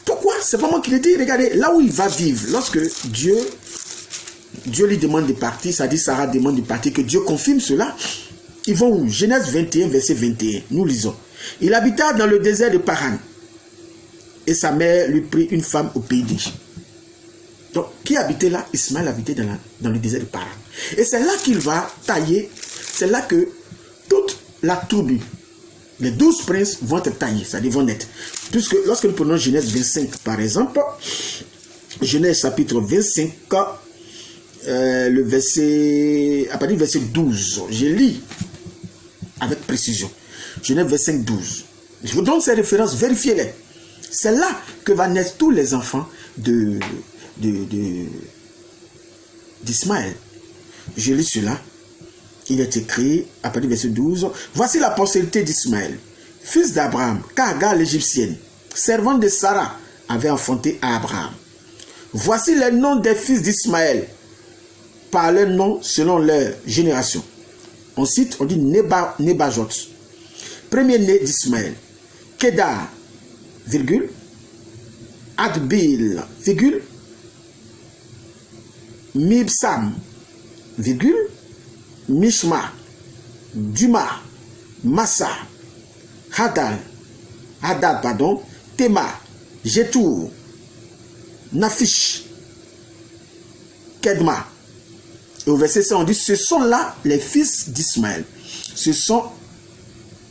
Pourquoi? C'est pas moi qui le dis. Regardez, là où il va vivre, lorsque Dieu lui demande de partir, ça dit Sarah demande de partir, que Dieu confirme cela. Ils vont où? Genèse 21, verset 21. Nous lisons. Il habita dans le désert de Paran. Et sa mère lui prit une femme au pays d'Égypte. Donc, qui habitait là? Ismaël habitait dans le désert de Paran. Et c'est là qu'il va tailler. C'est là que toute la tribu, les 12 princes vont être taillés, c'est-à-dire vont naître. Puisque lorsque nous prenons Genèse 25, par exemple, Genèse chapitre 25, le verset, à partir du verset 12, je lis avec précision. Genèse 25, 12. Je vous donne ces références, vérifiez-les. C'est là que vont naître tous les enfants d'Ismaël. Je lis cela. Il est écrit, à partir du verset 12, voici la postérité d'Ismaël, fils d'Abraham, qu'Agar l'égyptienne, servante de Sarah, avait enfanté à Abraham. Voici les noms des fils d'Ismaël, par leurs noms selon leur génération. On cite, on dit Nebajot, premier-né d'Ismaël, Kedar, virgule, Adbil, virgule, Mibsam, virgule, Mishma, Duma, Massa, Hadad, Tema, Jetour, Nafish, Kedma. Et au verset 100, on dit, ce sont là les fils d'Ismaël. Ce sont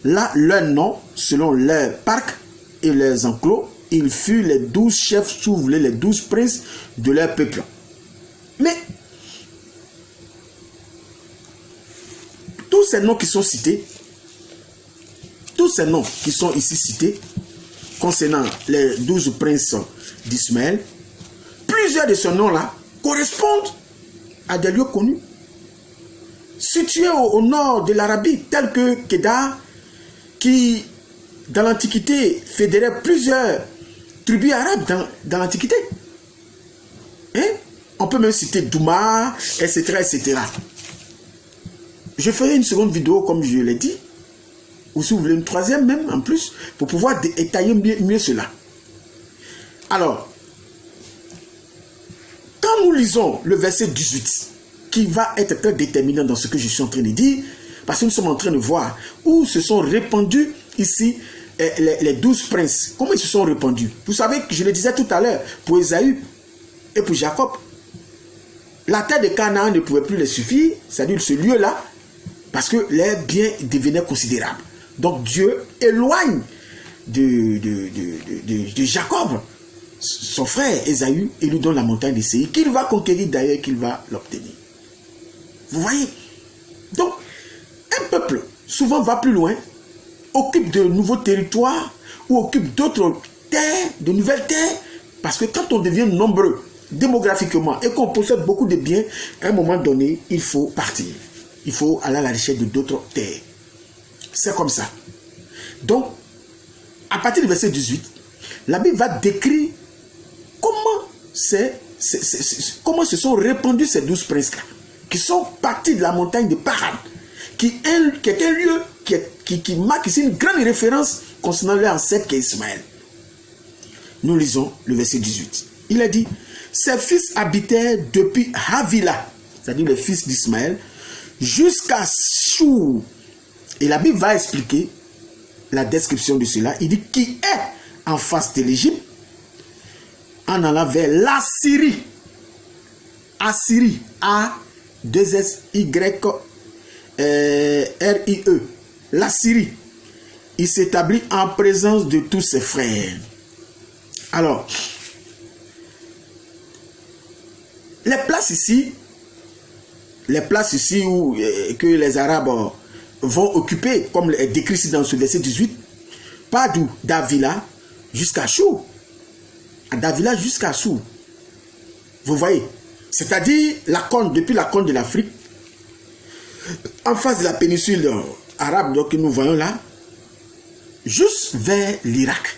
là leurs noms, selon leurs parcs et leurs enclos. Ils furent les 12 chefs souverains, les 12 princes de leur peuple. Mais tous ces noms qui sont cités, tous ces noms qui sont ici cités, concernant les 12 princes d'Ismaël, plusieurs de ces noms-là correspondent à des lieux connus, situés au nord de l'Arabie, tels que Kedar, qui, dans l'Antiquité, fédérait plusieurs tribus arabes dans l'Antiquité. Hein? On peut même citer Douma, etc., etc. Je ferai une seconde vidéo, comme je l'ai dit, ou si vous voulez une troisième même, en plus, pour pouvoir détailler mieux cela. Alors, quand nous lisons le verset 18, qui va être très déterminant dans ce que je suis en train de dire, parce que nous sommes en train de voir où se sont répandus ici les 12 princes. Comment ils se sont répandus? Vous savez que je le disais tout à l'heure, pour Ésaü et pour Jacob, la terre de Canaan ne pouvait plus les suffire, c'est-à-dire ce lieu-là, parce que les biens devenaient considérables. Donc Dieu éloigne de Jacob son frère Ésaü et lui donne la montagne de Séir, qu'il va conquérir d'ailleurs, qu'il va l'obtenir. Vous voyez? Donc, un peuple souvent va plus loin, occupe de nouveaux territoires ou occupe d'autres terres, de nouvelles terres, parce que quand on devient nombreux démographiquement et qu'on possède beaucoup de biens, à un moment donné, il faut partir. Il faut aller à la recherche de d'autres terres. C'est comme ça. Donc, à partir du verset 18, la Bible va décrire comment se sont répandus ces 12 princes-là, qui sont partis de la montagne de Paran, qui est un lieu qui marque ici une grande référence concernant leur ancêtre qui est Ismaël. Nous lisons le verset 18. Il a dit, ses fils habitaient depuis Havila, c'est-à-dire les fils d'Ismaël, jusqu'à Chour. Et la Bible va expliquer la description de cela. Il dit, qui est en face de l'Égypte, en allant vers l'Assyrie. Assyrie, A-2-S-Y-R-I-E. L'Assyrie. Il s'établit en présence de tous ses frères. Alors, les places ici où, que les Arabes vont occuper, comme est décrit ici dans ce verset 18, pas d'où? D'Avila jusqu'à Chour. D'Avila jusqu'à Chour. Vous voyez? C'est-à-dire depuis la côte de l'Afrique en face de la péninsule arabe donc, que nous voyons là, juste vers l'Irak.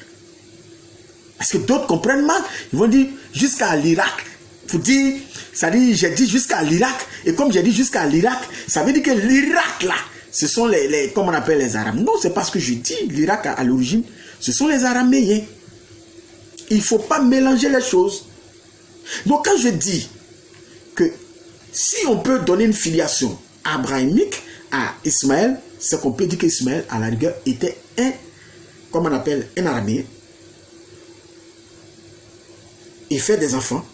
Parce que d'autres comprennent mal. Ils vont dire jusqu'à l'Irak. Pour dire, ça dit, j'ai dit jusqu'à l'Irak. Et comme j'ai dit jusqu'à l'Irak, ça veut dire que l'Irak là, ce sont les comme on appelle les Arabes. Non, c'est pas ce que je dis. L'Irak à l'origine, ce sont les Araméens. Il ne faut pas mélanger les choses. Donc quand je dis que si on peut donner une filiation abrahamique à Ismaël, c'est qu'on peut dire qu'Ismaël, à la rigueur, était un, comme on appelle, un Araméen. Il fait des enfants.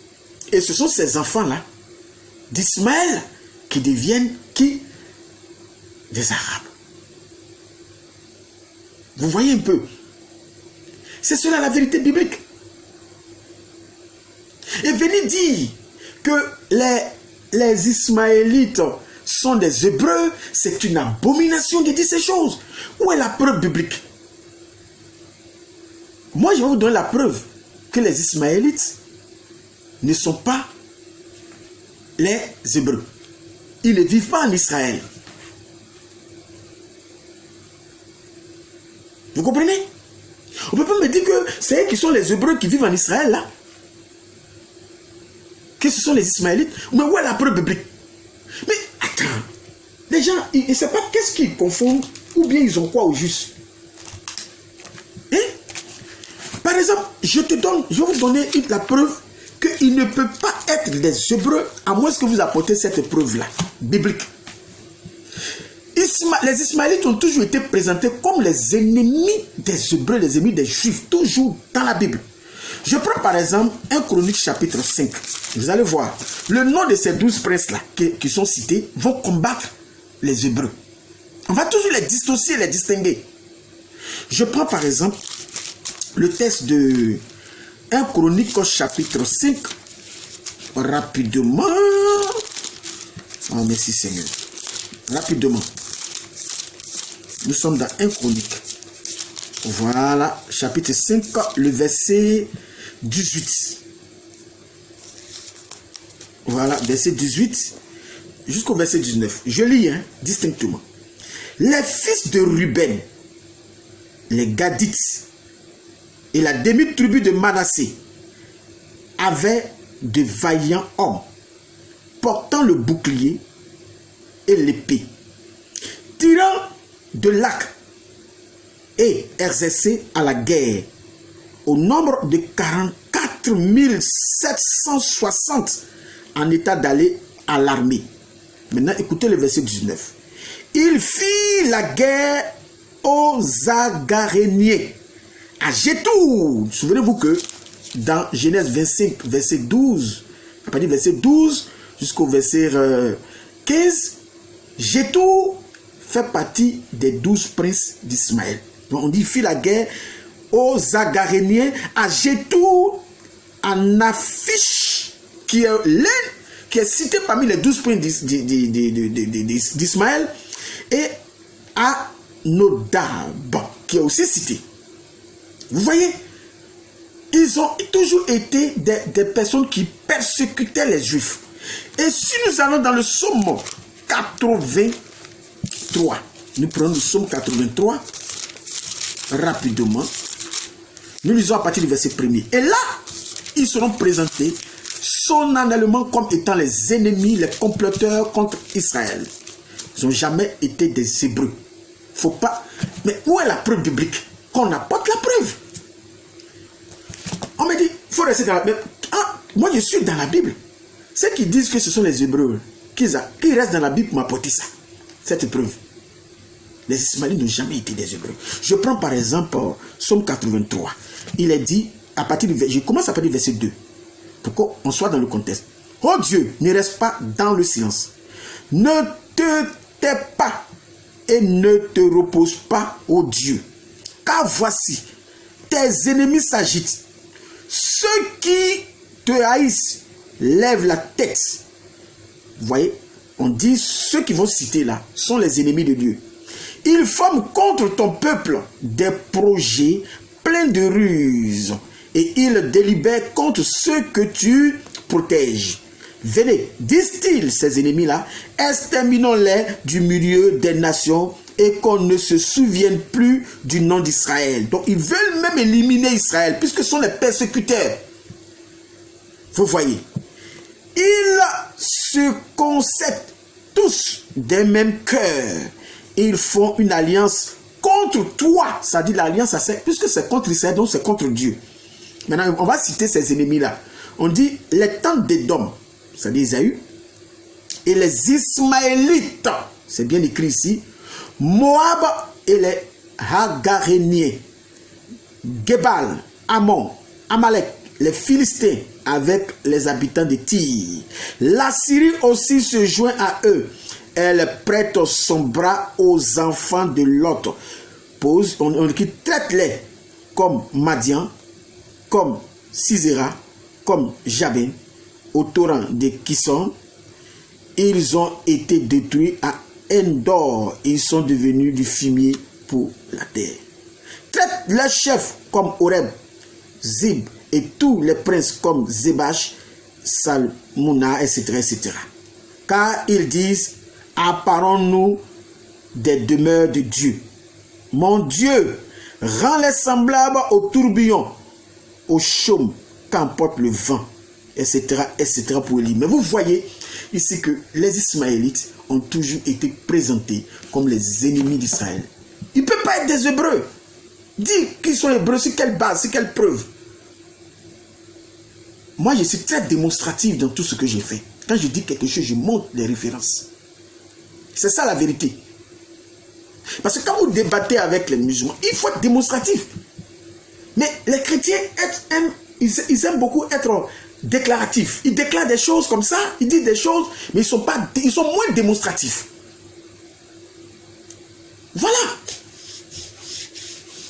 Et ce sont ces enfants-là, d'Ismaël, qui deviennent qui? Des Arabes. Vous voyez un peu. C'est cela la vérité biblique. Et venez dire que les Ismaélites sont des Hébreux, c'est une abomination de dire ces choses. Où est la preuve biblique? Moi, je vais vous donner la preuve que les Ismaélites ne sont pas les Hébreux. Ils ne vivent pas en Israël. Vous comprenez? On ne peut pas me dire que c'est eux qui sont les Hébreux qui vivent en Israël là. Que ce sont les Ismaélites. Mais où est la preuve biblique? Mais attends, les gens, ils ne savent pas qu'est-ce qu'ils confondent ou bien ils ont quoi au juste. Hein? Par exemple, je vais vous donner la preuve qu'il ne peut pas être des Hébreux à moins que vous apportez cette preuve-là, biblique. Les Ismaélites ont toujours été présentés comme les ennemis des Hébreux, les ennemis des Juifs, toujours dans la Bible. Je prends par exemple 1 Chronique chapitre 5. Vous allez voir, le nom de ces 12 princes-là qui sont cités vont combattre les Hébreux. On va toujours les dissocier, les distinguer. Je prends par exemple le texte de 1 Chronique chapitre 5. Rapidement. Oh, merci Seigneur. Rapidement. Nous sommes dans 1 Chronique. Voilà, chapitre 5, le verset 18. Voilà, verset 18 jusqu'au verset 19. Je lis distinctement. Les fils de Ruben, les Gadites et la demi-tribu de Manassé avaient de vaillants hommes portant le bouclier et l'épée, tirant de l'arc et exercés à la guerre au nombre de 44 760 en état d'aller à l'armée. Maintenant, écoutez le verset 19. Il fit la guerre aux Agaréniens à Jétour. Souvenez-vous que dans Genèse 25, verset 12, à partir du verset 12 jusqu'au verset 15, Jétour fait partie des 12 princes d'Ismaël. On dit, il fit la guerre aux Agaréniens à Jétour, en affiche, qui est cité parmi les 12 princes d'Ismaël, et à Nodab, qui est aussi cité. Vous voyez, ils ont toujours été des personnes qui persécutaient les Juifs. Et si nous allons dans le psaume 83, nous prenons le psaume 83, rapidement, nous lisons à partir du verset 1er. Et là, ils seront présentés solennellement comme étant les ennemis, les comploteurs contre Israël. Ils n'ont jamais été des Hébreux. Faut pas. Mais où est la preuve biblique? Qu'on apporte la preuve. On me dit, il faut rester dans la Bible. Ah, moi je suis dans la Bible. Ceux qui disent que ce sont les Hébreux, qui restent dans la Bible pour m'apporter ça. Cette preuve. Les Ismaélites n'ont jamais été des Hébreux. Je prends par exemple Psaume 83. Il est dit, je commence à partir du verset 2. Pour qu'on soit dans le contexte. Oh Dieu, ne reste pas dans le silence. Ne te tais pas et ne te repose pas, ô Dieu. Car voici, tes ennemis s'agitent. Ceux qui te haïssent lèvent la tête. Vous voyez, on dit ceux qui vont citer là sont les ennemis de Dieu. Ils forment contre ton peuple des projets pleins de ruses et ils délibèrent contre ceux que tu protèges. Venez, disent-ils, ces ennemis-là, exterminons-les du milieu des nations et qu'on ne se souvienne plus du nom d'Israël. Donc, ils veulent même éliminer Israël, puisque ce sont les persécuteurs. Vous voyez, ils se concèdent tous d'un même cœur. Ils font une alliance contre toi. Ça dit l'alliance, puisque c'est contre Israël, donc c'est contre Dieu. Maintenant, on va citer ces ennemis-là. On dit les tentes d'Édom, c'est-à-dire Isaïe, et les Ismaélites, c'est bien écrit ici, Moab et les Hagaréniens, Gebal, Ammon, Amalek, les Philistins avec les habitants de Tyr. La Syrie aussi se joint à eux. Elle prête son bras aux enfants de Lot. On traite-les comme Madian, comme Sisera, comme Jabin, au torrent de Kison. Ils ont été détruits à Endor. Ils sont devenus du fumier pour la terre. Traite les chefs comme Oreb, Zib et tous les princes comme Zébach, Salmouna, etc., etc. Car ils disent, apparons-nous des demeures de Dieu. Mon Dieu, rends-les semblables au tourbillon, au chaume qu'emporte le vent, etc., etc. pour Élie. Mais vous voyez ici que les Ismaélites ont toujours été présentés comme les ennemis d'Israël. Ils ne peuvent pas être des Hébreux. Dire qu'ils sont Hébreux, c'est quelle base, c'est quelle preuve? Moi, je suis très démonstratif dans tout ce que j'ai fait. Quand je dis quelque chose, je montre les références. C'est ça la vérité. Parce que quand vous débattez avec les musulmans, il faut être démonstratif. Mais les chrétiens, ils aiment beaucoup être déclaratifs. Ils déclarent des choses comme ça, ils disent des choses, mais ils sont moins démonstratifs. Voilà.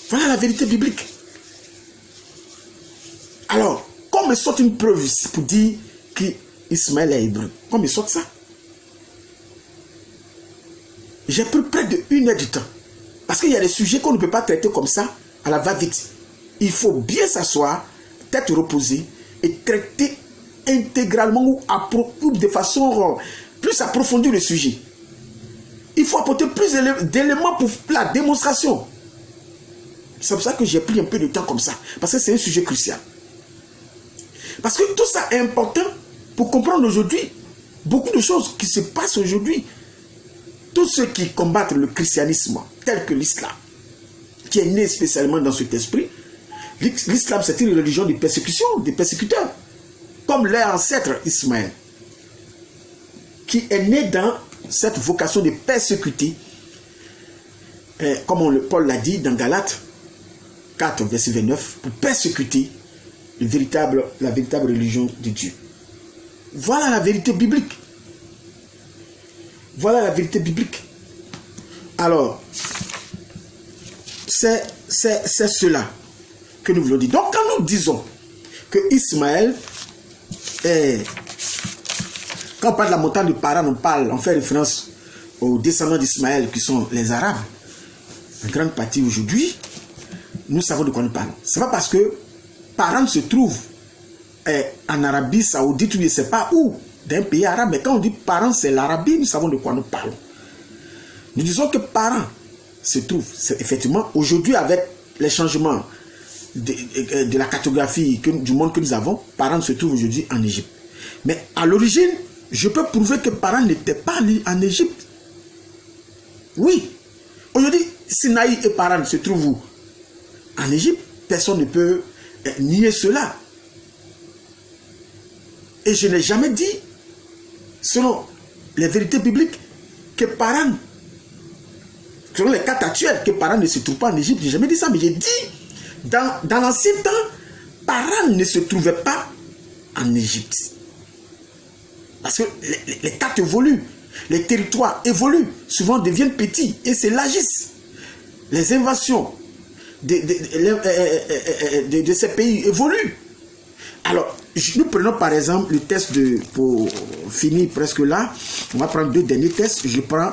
Voilà la vérité biblique. Alors, comme il sort une preuve ici pour dire qu'Ismaël est hébreu, comme il sort ça, j'ai pris près de 1 heure du temps. Parce qu'il y a des sujets qu'on ne peut pas traiter comme ça, à la va-vite. Il faut bien s'asseoir, tête reposée, et traiter intégralement ou de façon plus approfondie le sujet. Il faut apporter plus d'éléments pour la démonstration. C'est pour ça que j'ai pris un peu de temps comme ça. Parce que c'est un sujet crucial. Parce que tout ça est important pour comprendre aujourd'hui beaucoup de choses qui se passent aujourd'hui. Tous ceux qui combattent le christianisme, tel que l'islam, qui est né spécialement dans cet esprit, l'islam c'est une religion de persécution, des persécuteurs, comme leur ancêtre Ismaël, qui est né dans cette vocation de persécuter, comme Paul l'a dit dans Galates 4, verset 29, pour persécuter la véritable religion de Dieu. Voilà la vérité biblique. Voilà la vérité biblique. Alors, c'est cela que nous voulons dire. Donc, quand nous disons que Ismaël est... Quand on parle de la montagne de Paran, on fait référence aux descendants d'Ismaël qui sont les Arabes. En grande partie aujourd'hui, nous savons de quoi nous parlons. Ce n'est pas parce que Paran se trouve en Arabie Saoudite, je ne sais pas où, d'un pays arabe, mais quand on dit Paran, c'est l'Arabie, nous savons de quoi nous parlons. Nous disons que Paran se trouve, effectivement, aujourd'hui avec les changements de la cartographie du monde que nous avons, Paran se trouve aujourd'hui en Égypte. Mais à l'origine, je peux prouver que Paran n'était pas en Égypte. Oui. Aujourd'hui, Sinaï et Paran se trouvent où? En Égypte. Personne ne peut nier cela. Et je n'ai jamais dit, selon les vérités bibliques, que Paran, selon les cas actuels, que Paran ne se trouve pas en Égypte. Je n'ai jamais dit ça, mais j'ai dit, dans l'ancien temps, Paran ne se trouvait pas en Égypte. Parce que les cartes évoluent, les territoires évoluent, souvent deviennent petits et s'élargissent. Les invasions de ces pays évoluent. Alors, nous prenons par exemple le test pour finir presque là, on va prendre 2 derniers tests. Je prends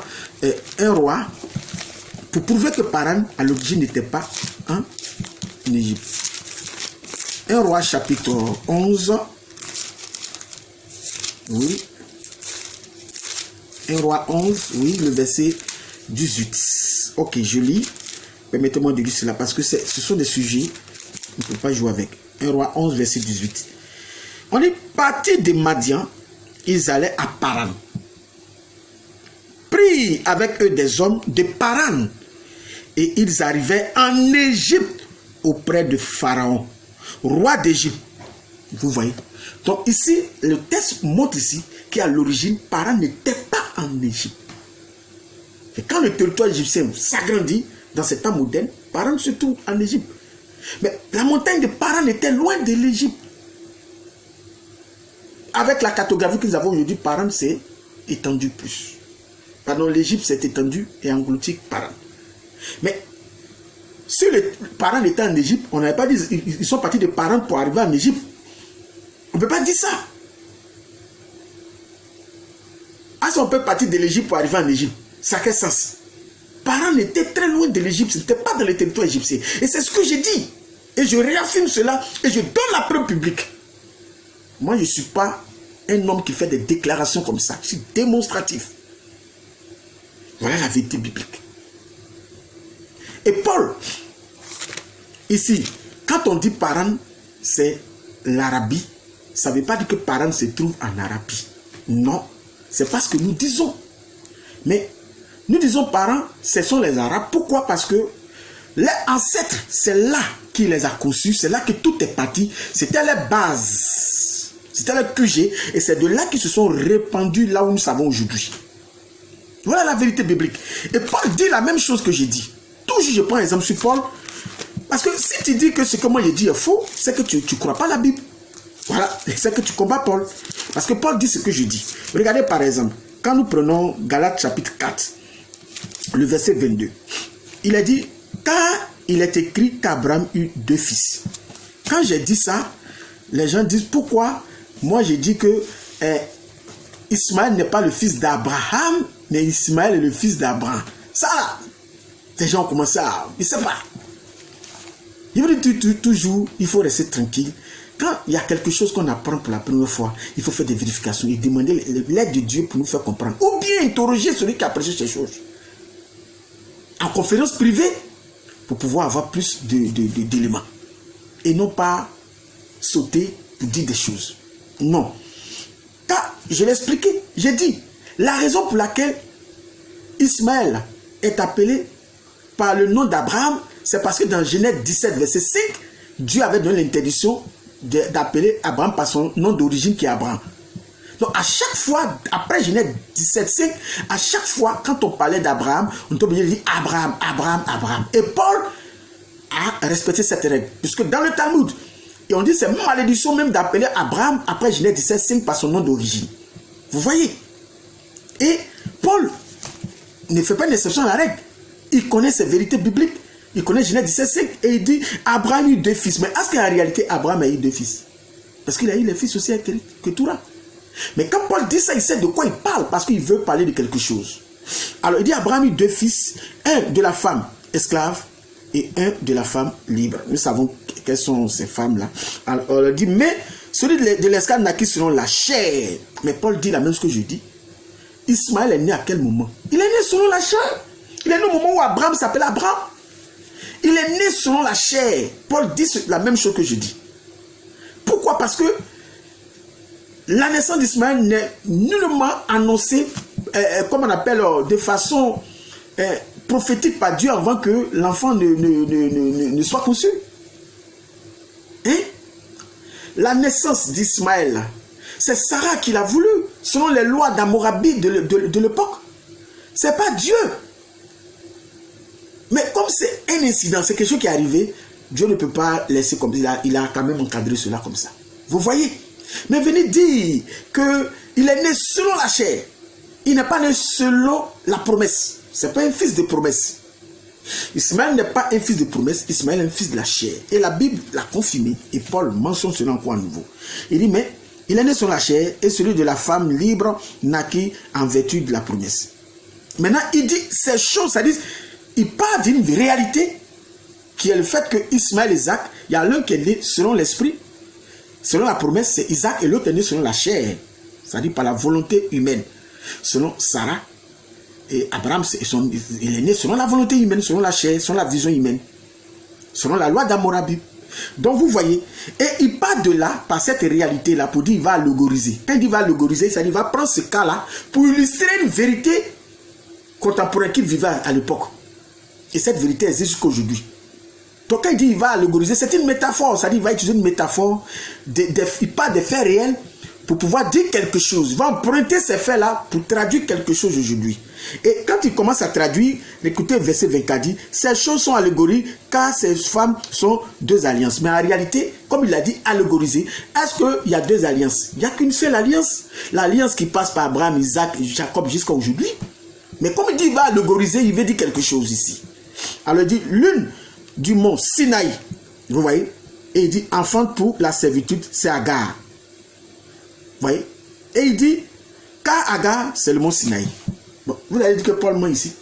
un roi pour prouver que Paran à l'origine n'était pas en Égypte. Un roi chapitre 11, Oui. 1 Roi 11, oui, le verset 18. Ok, je lis. Permettez-moi de lire cela parce que ce sont des sujets on ne peut pas jouer avec. 1 Roi 11, verset 18. On est parti de Madian, ils allaient à Paran. Pris avec eux des hommes de Paran. Et ils arrivaient en Égypte auprès de Pharaon, roi d'Égypte. Vous voyez? Donc ici, le texte montre ici qu'à l'origine, Paran n'était pas en Égypte. Et quand le territoire égyptien s'agrandit, dans ces temps modernes, Paran se trouve en Égypte. Mais la montagne de Paran était loin de l'Égypte. Avec la cartographie que nous avons aujourd'hui, Paran s'est étendu plus. Pardon, l'Égypte s'est étendue et englouti Paran. Mais si les Paran étaient en Égypte, on n'avait pas dit ils sont partis de Paran pour arriver en Égypte. On ne peut pas dire ça. Ah, si on peut partir de l'Égypte pour arriver en Égypte, ça a quel sens? Paran était très loin de l'Égypte, ce n'était pas dans le territoire égyptien. Et c'est ce que j'ai dit. Et je réaffirme cela et je donne la preuve publique. Moi, je ne suis pas un homme qui fait des déclarations comme ça. Je suis démonstratif. Voilà la vérité biblique. Et Paul, ici, quand on dit Paran, c'est l'Arabie. Ça ne veut pas dire que Paran se trouve en Arabie. Non, c'est pas ce que nous disons. Mais nous disons Paran, ce sont les Arabes. Pourquoi? Parce que les ancêtres, c'est là qu'il les a conçus, c'est là que tout est parti. C'était les bases, c'était le QG, et c'est de là qu'ils se sont répandus là où nous savons aujourd'hui. Voilà la vérité biblique. Et Paul dit la même chose que j'ai dit. Toujours je prends exemple sur Paul. Parce que si tu dis que ce que moi j'ai dit est faux, c'est que tu ne crois pas la Bible. Voilà, c'est que tu combats Paul. Parce que Paul dit ce que je dis. Regardez par exemple, quand nous prenons Galates chapitre 4, le verset 22. Il a dit, car il est écrit qu'Abraham eut 2 fils. Quand j'ai dit ça, les gens disent, pourquoi moi j'ai dit que Ismaël n'est pas le fils d'Abraham, mais Ismaël est le fils d'Abraham. Ça, les gens ont commencé à... Ils ne savent pas. Il veut dire toujours, il faut rester tranquille. Quand il y a quelque chose qu'on apprend pour la première fois, il faut faire des vérifications et demander l'aide de Dieu pour nous faire comprendre. Ou bien interroger celui qui a prêché ces choses. En conférence privée, pour pouvoir avoir plus d'éléments. Et non pas sauter pour dire des choses. Non. Car, je l'ai expliqué, j'ai dit, la raison pour laquelle Ismaël est appelé par le nom d'Abraham, c'est parce que dans Genèse 17, verset 5, Dieu avait donné l'interdiction d'appeler Abraham par son nom d'origine qui est Abraham. Donc à chaque fois, après Genèse 17, 5, à chaque fois, quand on parlait d'Abraham, on était obligé de dire Abraham, Abraham, Abraham. Et Paul a respecté cette règle. Puisque dans le Talmud, et on dit c'est malédiction même d'appeler Abraham après Genèse 17, 5 par son nom d'origine. Vous voyez? Et Paul ne fait pas une exception à la règle. Il connaît ses vérités bibliques. Il connaît Genèse 17, 5 et il dit Abraham a eu 2 fils. Mais est-ce qu'en réalité Abraham a eu 2 fils? Parce qu'il a eu les fils aussi avec Ketura. Mais quand Paul dit ça, il sait de quoi il parle parce qu'il veut parler de quelque chose. Alors il dit Abraham a eu 2 fils, un de la femme esclave et un de la femme libre. Nous savons quelles sont ces femmes-là. Alors il dit mais celui de l'esclave naquit selon la chair. Mais Paul dit la même chose que je dis. Ismaël est né à quel moment? Il est né selon la chair. Il est né au moment où Abraham s'appelait Abraham. Il est né selon la chair. Paul dit la même chose que je dis. Pourquoi? Parce que la naissance d'Ismaël n'est nullement annoncée, comme on appelle, de façon prophétique par Dieu avant que l'enfant ne soit conçu. Hein? La naissance d'Ismaël, c'est Sarah qui l'a voulu, selon les lois d'Amorabi de l'époque. C'est pas Dieu. Mais comme c'est un incident, c'est quelque chose qui est arrivé, Dieu ne peut pas laisser comme ça. Il a quand même encadré cela comme ça. Vous voyez? Mais venez dire qu'il est né selon la chair. Il n'est pas né selon la promesse. Ce n'est pas un fils de promesse. Ismaël n'est pas un fils de promesse. Ismaël est un fils de la chair. Et la Bible l'a confirmé. Et Paul mentionne cela encore à nouveau. Il dit, mais il est né selon la chair et celui de la femme libre naquit en vertu de la promesse. Maintenant, il dit ces choses, ça dit... Il parle d'une réalité qui est le fait que Ismaël et Isaac, il y a l'un qui est né selon l'esprit, selon la promesse, c'est Isaac, et l'autre est né selon la chair, c'est-à-dire par la volonté humaine. Selon Sarah et Abraham, il est né selon la volonté humaine, selon la chair, selon la vision humaine, selon la loi d'Hammurabi. Donc vous voyez, et il part de là, par cette réalité-là, pour dire qu'il va allégoriser. Quand il dit qu'il va allégoriser, c'est-à-dire qu'il va prendre ce cas-là pour illustrer une vérité contemporaine qu'il vivait à l'époque. Et cette vérité existe jusqu'aujourd'hui. Donc quand il dit qu'il va allégoriser, c'est une métaphore, c'est-à-dire qu'il va utiliser une métaphore, il parle des faits réels pour pouvoir dire quelque chose. Il va emprunter ces faits-là pour traduire quelque chose aujourd'hui. Et quand il commence à traduire, écoutez verset 24 dit, ces choses sont allégories car ces femmes sont deux alliances. Mais en réalité, comme il a dit allégoriser, est-ce qu'il y a deux alliances? Il n'y a qu'une seule alliance. L'alliance qui passe par Abraham, Isaac, Jacob jusqu'à aujourd'hui. Mais comme il dit il va allégoriser, il veut dire quelque chose ici. Alors il dit l'une du mont Sinaï, vous voyez, et il dit enfante pour la servitude, c'est Agar. Vous voyez? Et il dit, car Agar, c'est le mont Sinaï. Bon, vous allez dire que Paul ment ici.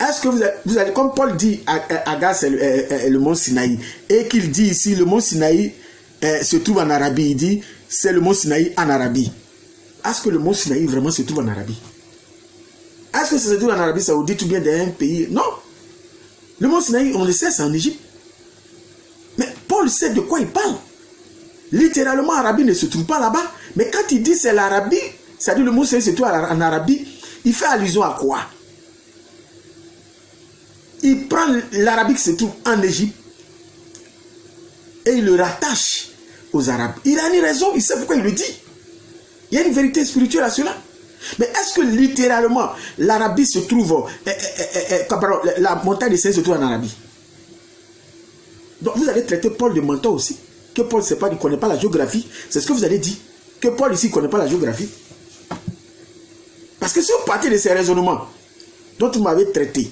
Est-ce que vous allez, comme Paul dit, Agar, c'est le mont Sinaï, et qu'il dit ici, le mont Sinaï se trouve en Arabie, il dit, c'est le mont Sinaï en Arabie. Est-ce que le mont Sinaï vraiment se trouve en Arabie? Est-ce que ça se trouve en Arabie Saoudite ou bien dans un pays? Non. Le mont Sinaï, on le sait, c'est en Égypte. Mais Paul sait de quoi il parle. Littéralement, l'Arabie ne se trouve pas là-bas. Mais quand il dit c'est l'Arabie, c'est-à-dire le mot Sinaï se trouve en Arabie, il fait allusion à quoi? Il prend l'Arabie qui se trouve en Égypte et il le rattache aux Arabes. Il a une raison, il sait pourquoi il le dit. Il y a une vérité spirituelle à cela. Mais est-ce que littéralement l'Arabie se trouve, la montagne de Sinaï se trouve en Arabie? Donc vous allez traiter Paul de menteur aussi. Que Paul ne connaît pas la géographie. C'est ce que vous allez dire. Que Paul ici ne connaît pas la géographie. Parce que si vous partez de ces raisonnements dont vous m'avez traité,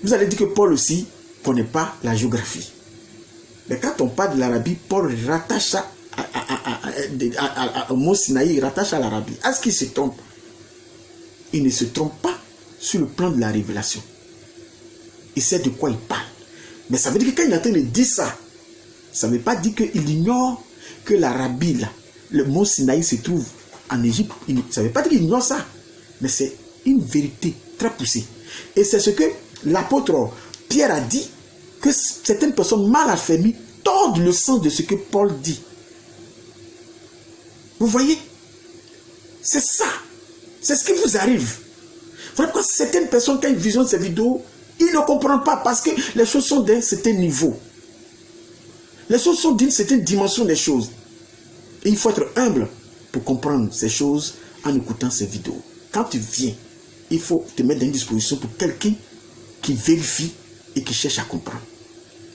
vous allez dire que Paul aussi ne connaît pas la géographie. Mais quand on parle de l'Arabie, Paul rattache ça au mont Sinaï, il rattache à l'Arabie. Est-ce qu'il se trompe? Il ne se trompe pas sur le plan de la révélation. Il sait de quoi il parle. Mais ça veut dire que quand il est en train de dire ça, ça ne veut pas dire qu'il ignore que l'Arabie, là, le mont Sinaï se trouve en Égypte. Ça ne veut pas dire qu'il ignore ça. Mais c'est une vérité très poussée. Et c'est ce que l'apôtre Pierre a dit, que certaines personnes mal affermies tordent le sens de ce que Paul dit. Vous voyez? C'est ça. C'est ce qui vous arrive. Voilà pourquoi certaines personnes, quand ils visionnent ces vidéos, ils ne comprennent pas parce que les choses sont d'un certain niveau. Les choses sont d'une certaine dimension des choses. Et il faut être humble pour comprendre ces choses en écoutant ces vidéos. Quand tu viens, il faut te mettre dans une disposition pour quelqu'un qui vérifie et qui cherche à comprendre.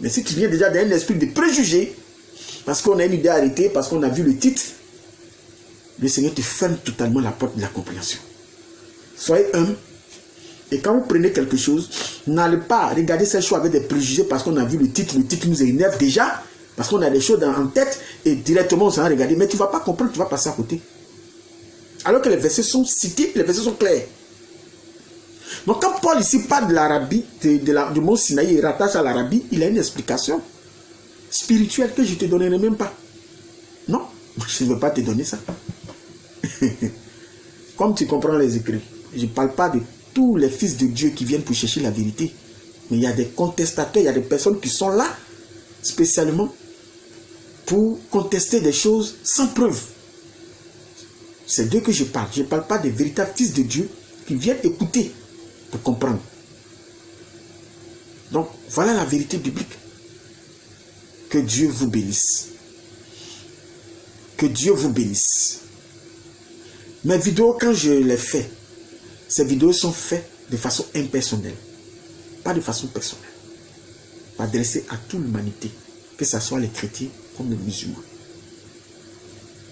Mais si tu viens déjà d'un esprit de préjugé, parce qu'on a une idée arrêtée, parce qu'on a vu le titre, le Seigneur te ferme totalement la porte de la compréhension. Soyez humble. Et quand vous prenez quelque chose, n'allez pas regarder cette chose avec des préjugés parce qu'on a vu le titre nous énerve déjà, parce qu'on a des choses en tête et directement on s'en a regardé, mais tu ne vas pas comprendre, tu vas passer à côté. Alors que les versets sont cités, les versets sont clairs. Donc quand Paul ici parle de l'Arabie, du mont Sinaï, il rattache à l'Arabie, il a une explication spirituelle que je ne te donnerai même pas. Non, je ne veux pas te donner ça. Comme tu comprends les écrits, je ne parle pas de tous les fils de Dieu qui viennent pour chercher la vérité. Mais il y a des contestateurs, il y a des personnes qui sont là spécialement pour contester des choses sans preuve. C'est d'eux que je parle. Je ne parle pas des véritables fils de Dieu qui viennent écouter pour comprendre. Donc, voilà la vérité biblique. Que Dieu vous bénisse. Que Dieu vous bénisse. Mes vidéos, quand je les fais, ces vidéos sont faites de façon impersonnelle. Pas de façon personnelle. Adressées à toute l'humanité. Que ce soit les chrétiens comme les musulmans.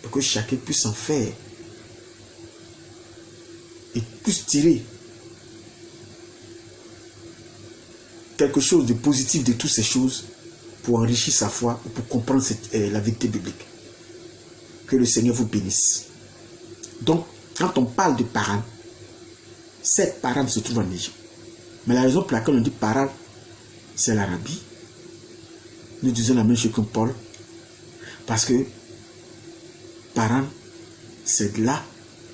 Pour que chacun puisse en faire. Et puisse tirer quelque chose de positif de toutes ces choses pour enrichir sa foi ou pour comprendre la vérité biblique. Que le Seigneur vous bénisse. Donc, quand on parle de Paran, cette Paran se trouve en Égypte. Mais la raison pour laquelle on dit Paran, c'est l'Arabie. Nous disons la même chose que Paul. Parce que Paran, c'est là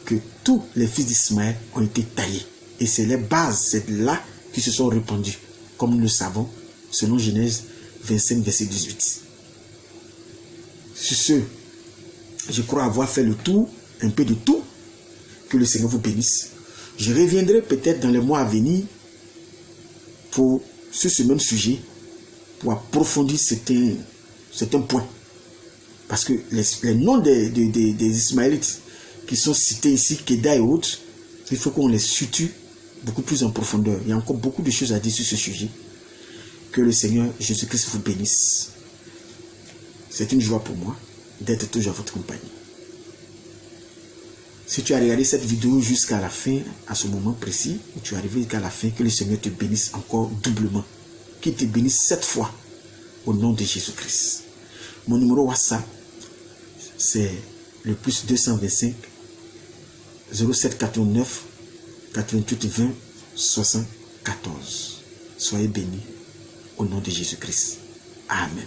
que tous les fils d'Ismaël ont été taillés. Et c'est les bases, c'est là qui se sont répandues, comme nous le savons, selon Genèse 25, verset 18. Sur ce, je crois avoir fait le tour, un peu de tout. Que le Seigneur vous bénisse. Je reviendrai peut-être dans les mois à venir sur ce même sujet, pour approfondir certains points. Parce que les noms des Ismaélites qui sont cités ici, Kéda et autres, il faut qu'on les situe beaucoup plus en profondeur. Il y a encore beaucoup de choses à dire sur ce sujet. Que le Seigneur Jésus-Christ vous bénisse. C'est une joie pour moi d'être toujours à votre compagnie. Si tu as regardé cette vidéo jusqu'à la fin, à ce moment précis, où tu es arrivé jusqu'à la fin, que le Seigneur te bénisse encore doublement. Qu'il te bénisse 7 fois au nom de Jésus-Christ. Mon numéro WhatsApp, c'est le plus 225 0789 88 20 74. Soyez bénis au nom de Jésus-Christ. Amen.